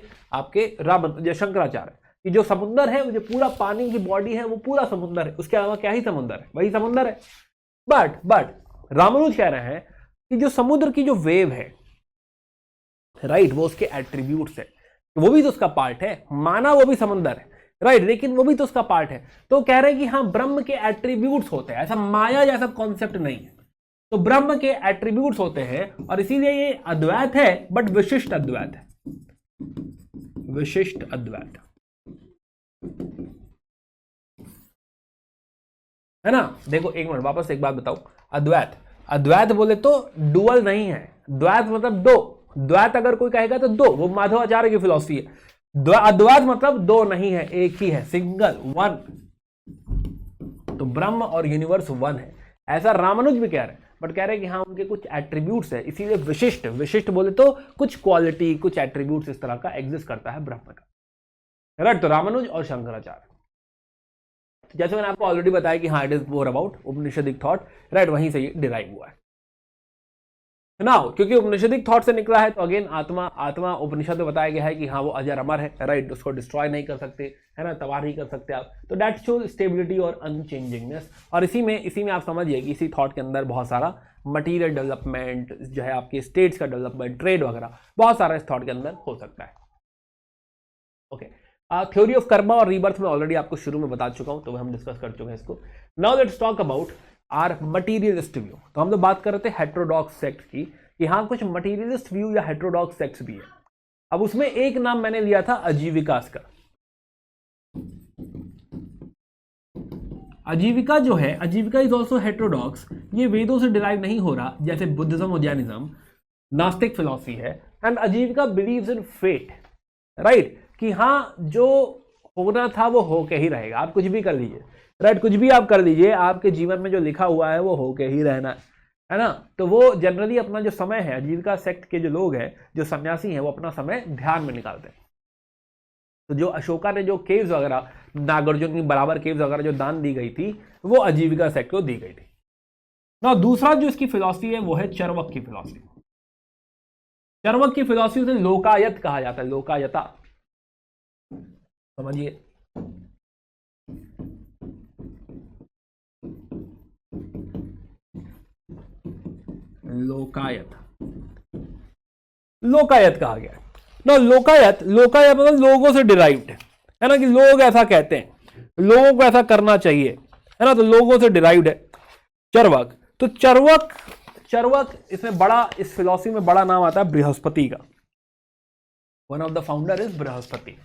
जो शंकराचार्य कि जो समुद्र है, जो पूरा पानी की बॉडी है वो पूरा समुद्र है, उसके अलावा क्या ही समुद्र है? वही समुद्र है। बट रामानुज कह रहे हैं कि जो समुद्र की जो वेव है, राइट, वो उसके एट्रीब्यूट्स है, वो भी तो उसका पार्ट है। माना वो भी समुद्र है, राइट, लेकिन वो भी तो उसका पार्ट है। तो कह रहे हैं कि हाँ, ब्रह्म के एट्रीब्यूट्स होते हैं, ऐसा माया जैसा कॉन्सेप्ट नहीं है। तो ब्रह्म के एट्रीब्यूट्स होते हैं, और इसीलिए ये अद्वैत है, बट विशिष्ट अद्वैत है, विशिष्ट अद्वैत, है ना। देखो एक मिनट, वापस एक बात बताऊं, अद्वैत बोले तो डुअल नहीं है। द्वैत मतलब दो, द्वैत अगर कोई कहेगा तो दो, वो माधवाचार्य की फिलॉसफी है। अद्वैत मतलब दो नहीं है, एक ही है, सिंगल, वन। तो ब्रह्म और यूनिवर्स वन है, ऐसा रामानुज भी कह रहे हैं। बट कह रहे हैं कि हाँ, उनके कुछ एट्रीब्यूट्स है, इसीलिए विशिष्ट बोले तो कुछ क्वालिटी, कुछ एट्रीब्यूट्स इस तरह का एग्जिस्ट करता है ब्रह्म का, राइट। तो रामानुज और शंकराचार्य, जैसे मैंने आपको ऑलरेडी बताया कि हाँ, it is more about Upanishadic thought, right, वहीं से ये डिराइव हुआ है ना। क्योंकि उपनिषदिक थॉट से निकला है, तो अगेन आत्मा उपनिषद में बताया गया है कि हाँ, वो अजर अमर है, राइट, उसको डिस्ट्रॉय नहीं कर सकते, है ना, तबाह नहीं कर सकते आप। तो दैट शोज स्टेबिलिटी और अनचेंजिंगनेस। और इसी में आप समझिए कि इसी थॉट के अंदर बहुत सारा मटीरियल डेवलपमेंट जो है, आपके स्टेट्स का डेवलपमेंट, ट्रेड वगैरह, बहुत सारा इस थॉट के अंदर हो सकता है। ओके, थ्योरी ऑफ कर्मा और रीबर्थ में ऑलरेडी आपको शुरू में बता चुका हूं, तो हम डिस्कस कर चुके हैं इसको। Now let's talk about our materialist view. तो हम लोग बात कर रहे थे हेटेरोडॉक्स सेक्ट की, कि हाँ, कुछ मटीरियलिस्ट व्यू या हेटेरोडॉक्स सेक्ट्स भी है। अब उसमें एक नाम मैंने लिया था आजीविका का। आजीविका जो है, आजीविका इज ऑल्सो हेटेरोडॉक्स। ये वेदों से डिराइव नहीं हो रहा, जैसे बुद्धिज्म और जैनिज्म नास्तिक फिलॉसफी है। एंड आजीविका बिलीव्स इन फेट, राइट, कि हाँ, जो होना था वो होके ही रहेगा, आप कुछ भी कर लीजिए, राइट, कुछ भी आप कर लीजिए, आपके जीवन में जो लिखा हुआ है वो होके ही रहना है ना। तो वो जनरली अपना जो समय है, आजीविका सेक्ट के जो लोग हैं, जो सन्यासी हैं, वो अपना समय ध्यान में निकालते हैं। तो जो अशोका ने जो केव्स वगैरह, नागार्जुन की बराबर केव्स वगैरह जो दान दी गई थी, वो आजीविका सेक्ट को दी गई थी ना। दूसरा जो इसकी फिलॉसफी है वो है चरवक की फिलॉसफी। चरवक की फिलॉसफी उसे लोकायत कहा जाता है, लोकायता, समझिए। लोकायत, लोकायत कहा गया ना। लोकायत, लोकायत मतलब लोगों से डिराइव्ड है ना, कि लोग ऐसा कहते हैं, लोगों को ऐसा करना चाहिए, है ना, तो लोगों से डिराइव्ड है चरवक। तो चरवक, चरवक इसमें बड़ा, इस फिलॉसफी में बड़ा नाम आता है बृहस्पति का। One of the founder is Brihaspati.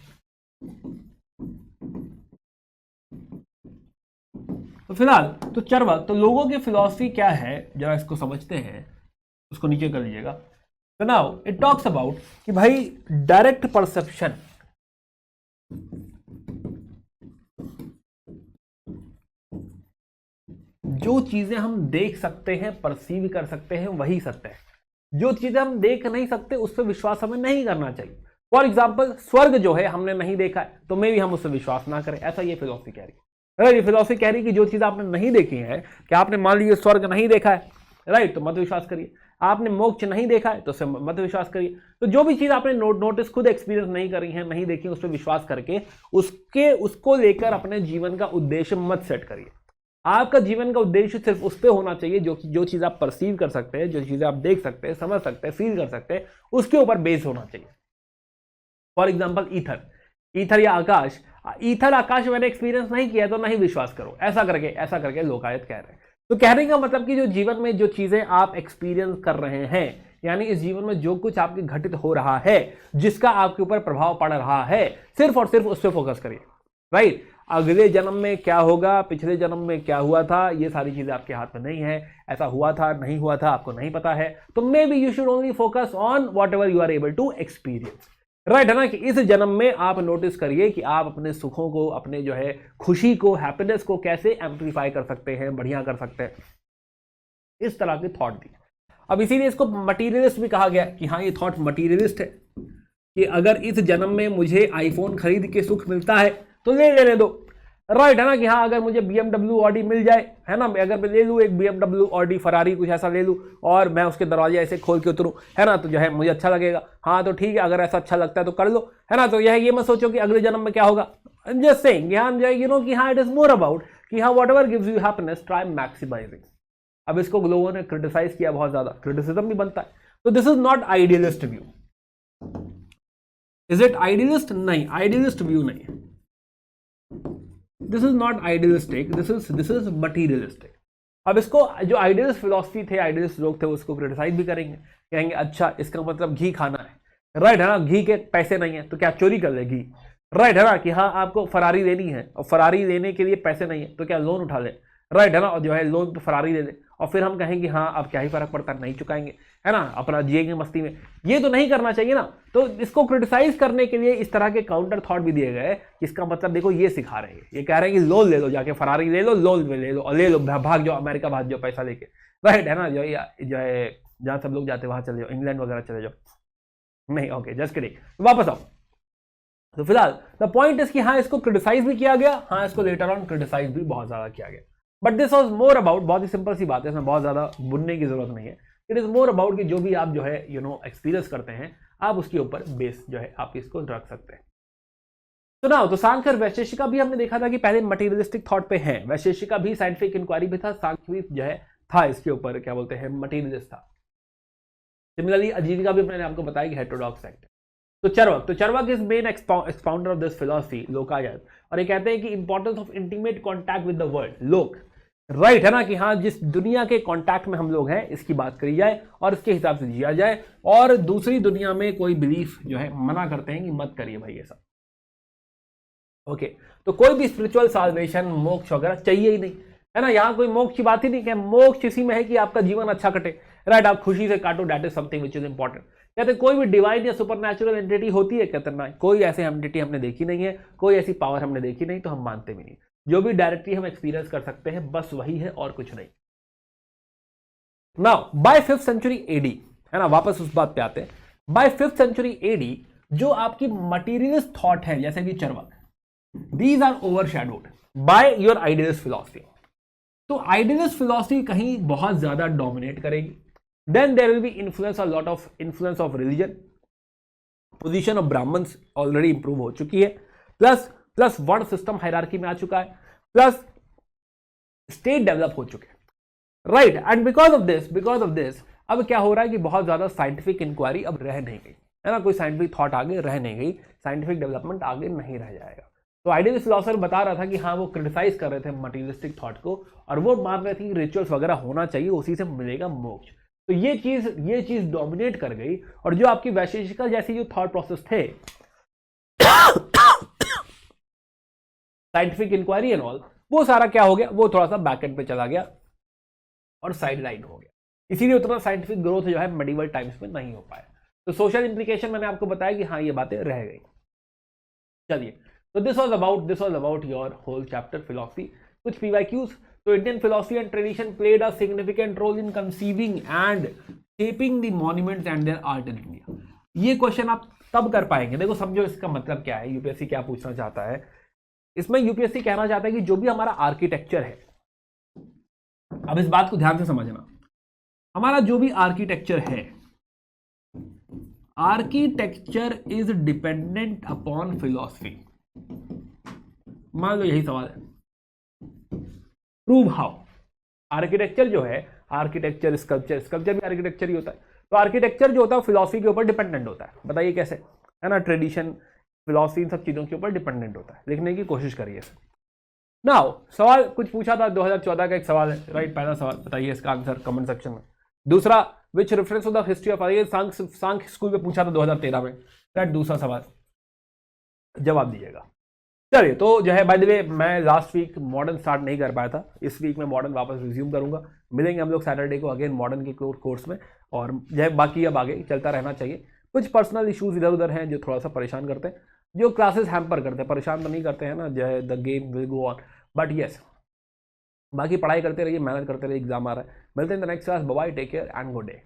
तो फिलहाल तो चरवक, तो लोगों की फिलॉसफी क्या है जरा इसको समझते हैं, उसको नीचे कर लीजिएगा। तो नाउ इट टॉक्स अबाउट कि भाई डायरेक्ट परसेप्शन, जो चीजें हम देख सकते हैं, परसीव कर सकते हैं, वही सत्य है। जो चीजें हम देख नहीं सकते उस पर विश्वास हमें नहीं करना चाहिए। फॉर एग्जाम्पल स्वर्ग जो है हमने नहीं देखा है, तो मे भी हम उस पर विश्वास ना करें, ऐसा ये फिलॉसफी कह रही है। ये फिलॉसफी कह रही है कि जो चीज आपने नहीं देखी है, कि आपने मान लीजिए स्वर्ग नहीं देखा है, राइट, तो मत विश्वास करिए। आपने मोक्ष नहीं देखा है तो उससे मत विश्वास करिए। तो जो भी चीज आपने नोटिस, खुद एक्सपीरियंस नहीं करी है, नहीं देखी, उस पर विश्वास करके उसको लेकर अपने जीवन का उद्देश्य मत सेट करिए। आपका जीवन का उद्देश्य सिर्फ उस पर होना चाहिए जो चीज आप परसीव कर सकते हैं, जो चीजें आप देख सकते हैं, समझ सकते हैं, फील कर सकते हैं, उसके ऊपर बेस होना चाहिए। फॉर एग्जाम्पल ईथर, ईथर या आकाश, ईथर आकाश मैंने एक्सपीरियंस नहीं किया तो नहीं विश्वास करो, ऐसा करके लोकायत कह रहे हैं। तो कहने का मतलब कि जो जीवन में जो चीजें आप एक्सपीरियंस कर रहे हैं, यानी इस जीवन में जो कुछ आपके घटित हो रहा है, जिसका आपके ऊपर प्रभाव पड़ रहा है, सिर्फ और सिर्फ उस पर फोकस करिए, राइट। अगले जन्म में क्या होगा, पिछले जन्म में क्या हुआ था, ये सारी चीजें आपके हाथ में नहीं है। ऐसा हुआ था, नहीं हुआ था, आपको नहीं पता है। तो maybe you should only focus on whatever you are able to experience, right, है ना। कि इस जन्म में आप नोटिस करिए कि आप अपने सुखों को, अपने जो है खुशी को, हैप्पीनेस को कैसे एम्प्लीफाई कर सकते हैं, बढ़िया कर सकते हैं। इस तरह के थॉट दी। अब इसीलिए इसको मटीरियलिस्ट भी कहा गया कि हाँ ये थॉट मटीरियलिस्ट है, कि अगर इस जन्म में मुझे आईफोन खरीद के सुख मिलता है तो ले लेने दो, राइट, है ना। कि हाँ अगर मुझे BMW ऑडी मिल जाए, है ना, अगर मैं ले लूँ एक BMW ऑडी, फरारी कुछ ऐसा ले लूँ और मैं उसके दरवाजे ऐसे खोल के उतरूँ, है ना, तो जो है मुझे अच्छा लगेगा। हाँ तो ठीक है, अगर ऐसा अच्छा लगता है तो कर लो, है ना। तो यह ये मत सोचो कि अगले जन्म में क्या होगा। जस्ट सेइंग, यू नो कि हाँ इट इज मोर अबाउट कि हाँ whatever gives you happiness, try maximising. अब इसको लोगों ने क्रिटिसाइज किया बहुत ज्यादा, क्रिटिसिज्म भी बनता है। तो this is not idealist view. Is it idealist? नहीं, आइडियलिस्ट व्यू नहीं है। This is not idealistic, this is materialistic. अब इसको जो आइडियलिस्ट फिलॉसफी थे, आइडियलिस्ट लोग थे, उसको क्रिटिसाइज भी करेंगे, कहेंगे अच्छा इसका मतलब घी खाना है, राइट, है ना, घी के पैसे नहीं है तो क्या चोरी कर ले घी, राइट, है ना। कि हाँ आपको फरारी लेनी है और फरारी लेने के लिए पैसे नहीं है तो क्या लोन उठा ले, राइट, है ना, और जो है लोन पे फरारी ले ले, और फिर हम कहेंगे हाँ अब क्या ही फर्क पड़ता है, नहीं चुकाएंगे, है ना, अपना जिएंगे मस्ती में। ये तो नहीं करना चाहिए ना। तो इसको क्रिटिसाइज करने के लिए इस तरह के काउंटर थॉट भी दिए गए। इसका मतलब देखो ये सिखा रहे हैं, ये कह रहे हैं कि लोन ले लो, जाके फरारी ले लो, लोन में ले लो और ले लो, भाग जाओ अमेरिका, भाग जाओ पैसा लेके, राइट, है ना। जो है जहाँ सब लोग जाते वहां चले जाओ, इंग्लैंड वगैरह चले जाओ। नहीं, ओके, जस्ट किडिंग, वापस आओ। तो फिलहाल द पॉइंट इज कि हाँ इसको क्रिटिसाइज भी किया गया, हाँ इसको लेटर ऑन क्रिटिसाइज भी बहुत ज्यादा किया गया। But this was more about, बहुत ही सिंपल सी बात है, इसमें बहुत ज्यादा बुनने की जरूरत नहीं है। इट इज मोर अबाउट कि जो भी आप जो है एक्सपीरियंस करते हैं, आप उसके ऊपर बेस जो है आप इसको रख सकते हैं। तो ना, तो सांख्य और वैशेषिका भी हमने देखा था कि पहले मटीरियलिस्टिक थॉट पे है, वैशेषिका भी साइंटिफिक इंक्वायरी भी था, सांख्य भी जो है था इसके ऊपर क्या बोलते हैं मटीरियलिस्ट था। सिमिलरली आजीविका भी मैंने आपको बताया कि हेटेरोडॉक्स सेक्ट। तो Charvak is main expounder of this philosophy, Lokayata, और ये कहते हैं कि importance of intimate contact with the world, lok, right, है ना। कि हाँ जिस दुनिया के कांटेक्ट में हम लोग हैं इसकी बात करी जाए और इसके हिसाब से जिया जाए, और दूसरी दुनिया में कोई बिलीफ जो है मना करते हैं कि मत करिए भाई ये सब। ओके, तो कोई भी स्पिरिचुअल साल्वेशन, मोक्ष वगैरह चाहिए ही नहीं, है ना। यहाँ कोई मोक्ष की बात ही नहीं, कि मोक्ष इसी में है कि आपका जीवन अच्छा कटे, राइट, आप खुशी से काटो, that is something which is important. कहते कोई भी डिवाइन या सुपरनैचुरल एंटिटी होती है, कहते ना कोई ऐसी एंटिटी हमने देखी नहीं है, कोई ऐसी पावर हमने देखी नहीं, तो हम मानते भी नहीं। जो भी डायरेक्टली हम एक्सपीरियंस कर सकते हैं बस वही है और कुछ नहीं। Now bye 5th century AD, है ना, वापस उस बात पे आते हैं। बाय 5th सेंचुरी एडी जो आपकी मटीरियलिस्ट थॉट है जैसे कि Charvak, these are overshadowed by your idealist philosophy. तो आइडियलिस्ट फिलॉसफी कहीं बहुत ज्यादा डोमिनेट करेगी, then there will be influence, a lot of influence of religion, position of Brahmins already improve हो चुकी है, प्लस वर्ण सिस्टम हायरार्की में आ चुका है, प्लस स्टेट डेवलप हो चुके हैं, right. And because of this अब क्या हो रहा है कि बहुत ज्यादा साइंटिफिक इंक्वायरी अब रह नहीं गई है ना, कोई साइंटिफिक थॉट आगे रह नहीं गई, साइंटिफिक डेवलपमेंट आगे नहीं रह जाएगा। तो आइडियलिस्ट फिलोसफर बता रहा था कि हाँ वो क्रिटिसाइज कर रहे थे मटीरियलिस्टिक थॉट को, और वो मान रहे थे कि रिचुअल्स वगैरह होना चाहिए, उसी से मिलेगा मोक्ष। तो ये चीज डोमिनेट कर गई, और जो आपकी वैशेषिका जैसी जो थॉट प्रोसेस थे, साइंटिफिक इंक्वायरी एंड ऑल, वो सारा क्या हो गया, वो थोड़ा सा बैकएंड पे चला गया और साइड लाइन हो गया। इसीलिए उतना साइंटिफिक ग्रोथ जो है मेडिवल टाइम्स में नहीं हो पाया। तो सोशल इंप्लीकेशन मैंने आपको बताया कि हाँ ये बातें रह गई। चलिए, तो this was about your whole chapter philosophy. कुछ PYQs। तो Indian philosophy and tradition played a significant role in conceiving and shaping the monuments and their art in India. ये क्वेश्चन आप तब कर पाएंगे, देखो समझो इसका मतलब क्या है, यूपीएससी क्या पूछना चाहता है। इसमें यूपीएससी कहना चाहता है कि जो भी हमारा आर्किटेक्चर है, अब इस बात को ध्यान से समझना, हमारा जो भी आर्किटेक्चर है, architecture is dependent upon philosophy. मान लो यही सवाल है, प्रूव हाउ। आर्किटेक्चर जो है, आर्किटेक्चर स्कल्पचर भी आर्किटेक्चर ही होता है, तो आर्किटेक्चर जो होता है फिलॉसफी के ऊपर डिपेंडेंट होता है। बताइए कैसे, है ना, ट्रेडिशन, फिलॉसफी, इन सब चीजों के ऊपर डिपेंडेंट होता है। लिखने की कोशिश करिए। नाउ सवाल कुछ पूछा था, 2014 का एक सवाल है, राइट। पहला सवाल बताइए इसका आंसर कमेंट सेक्शन में। दूसरा, which reference of the history of art, Sankhya school में पूछा था 2013 में, राइट। दूसरा सवाल जवाब दीजिएगा। चलिए, तो जो है बाय द वे मैं लास्ट वीक मॉडर्न स्टार्ट नहीं कर पाया था, इस वीक में मॉडर्न वापस रिज्यूम करूंगा। मिलेंगे हम लोग सैटरडे को अगेन मॉडर्न के कोर्स में, और जो है बाकी अब आगे चलता रहना चाहिए। कुछ पर्सनल इश्यूज इधर उधर हैं जो थोड़ा सा परेशान करते हैं, जो क्लासेस हैम्पर करते हैं, परेशान तो नहीं करते हैं ना, जो है the game will go on, but yes बाकी पढ़ाई करते रहिए, मेहनत करते रहिए, एग्जाम आ रहा है। मिलते हैं the next class, bye, take care and good day.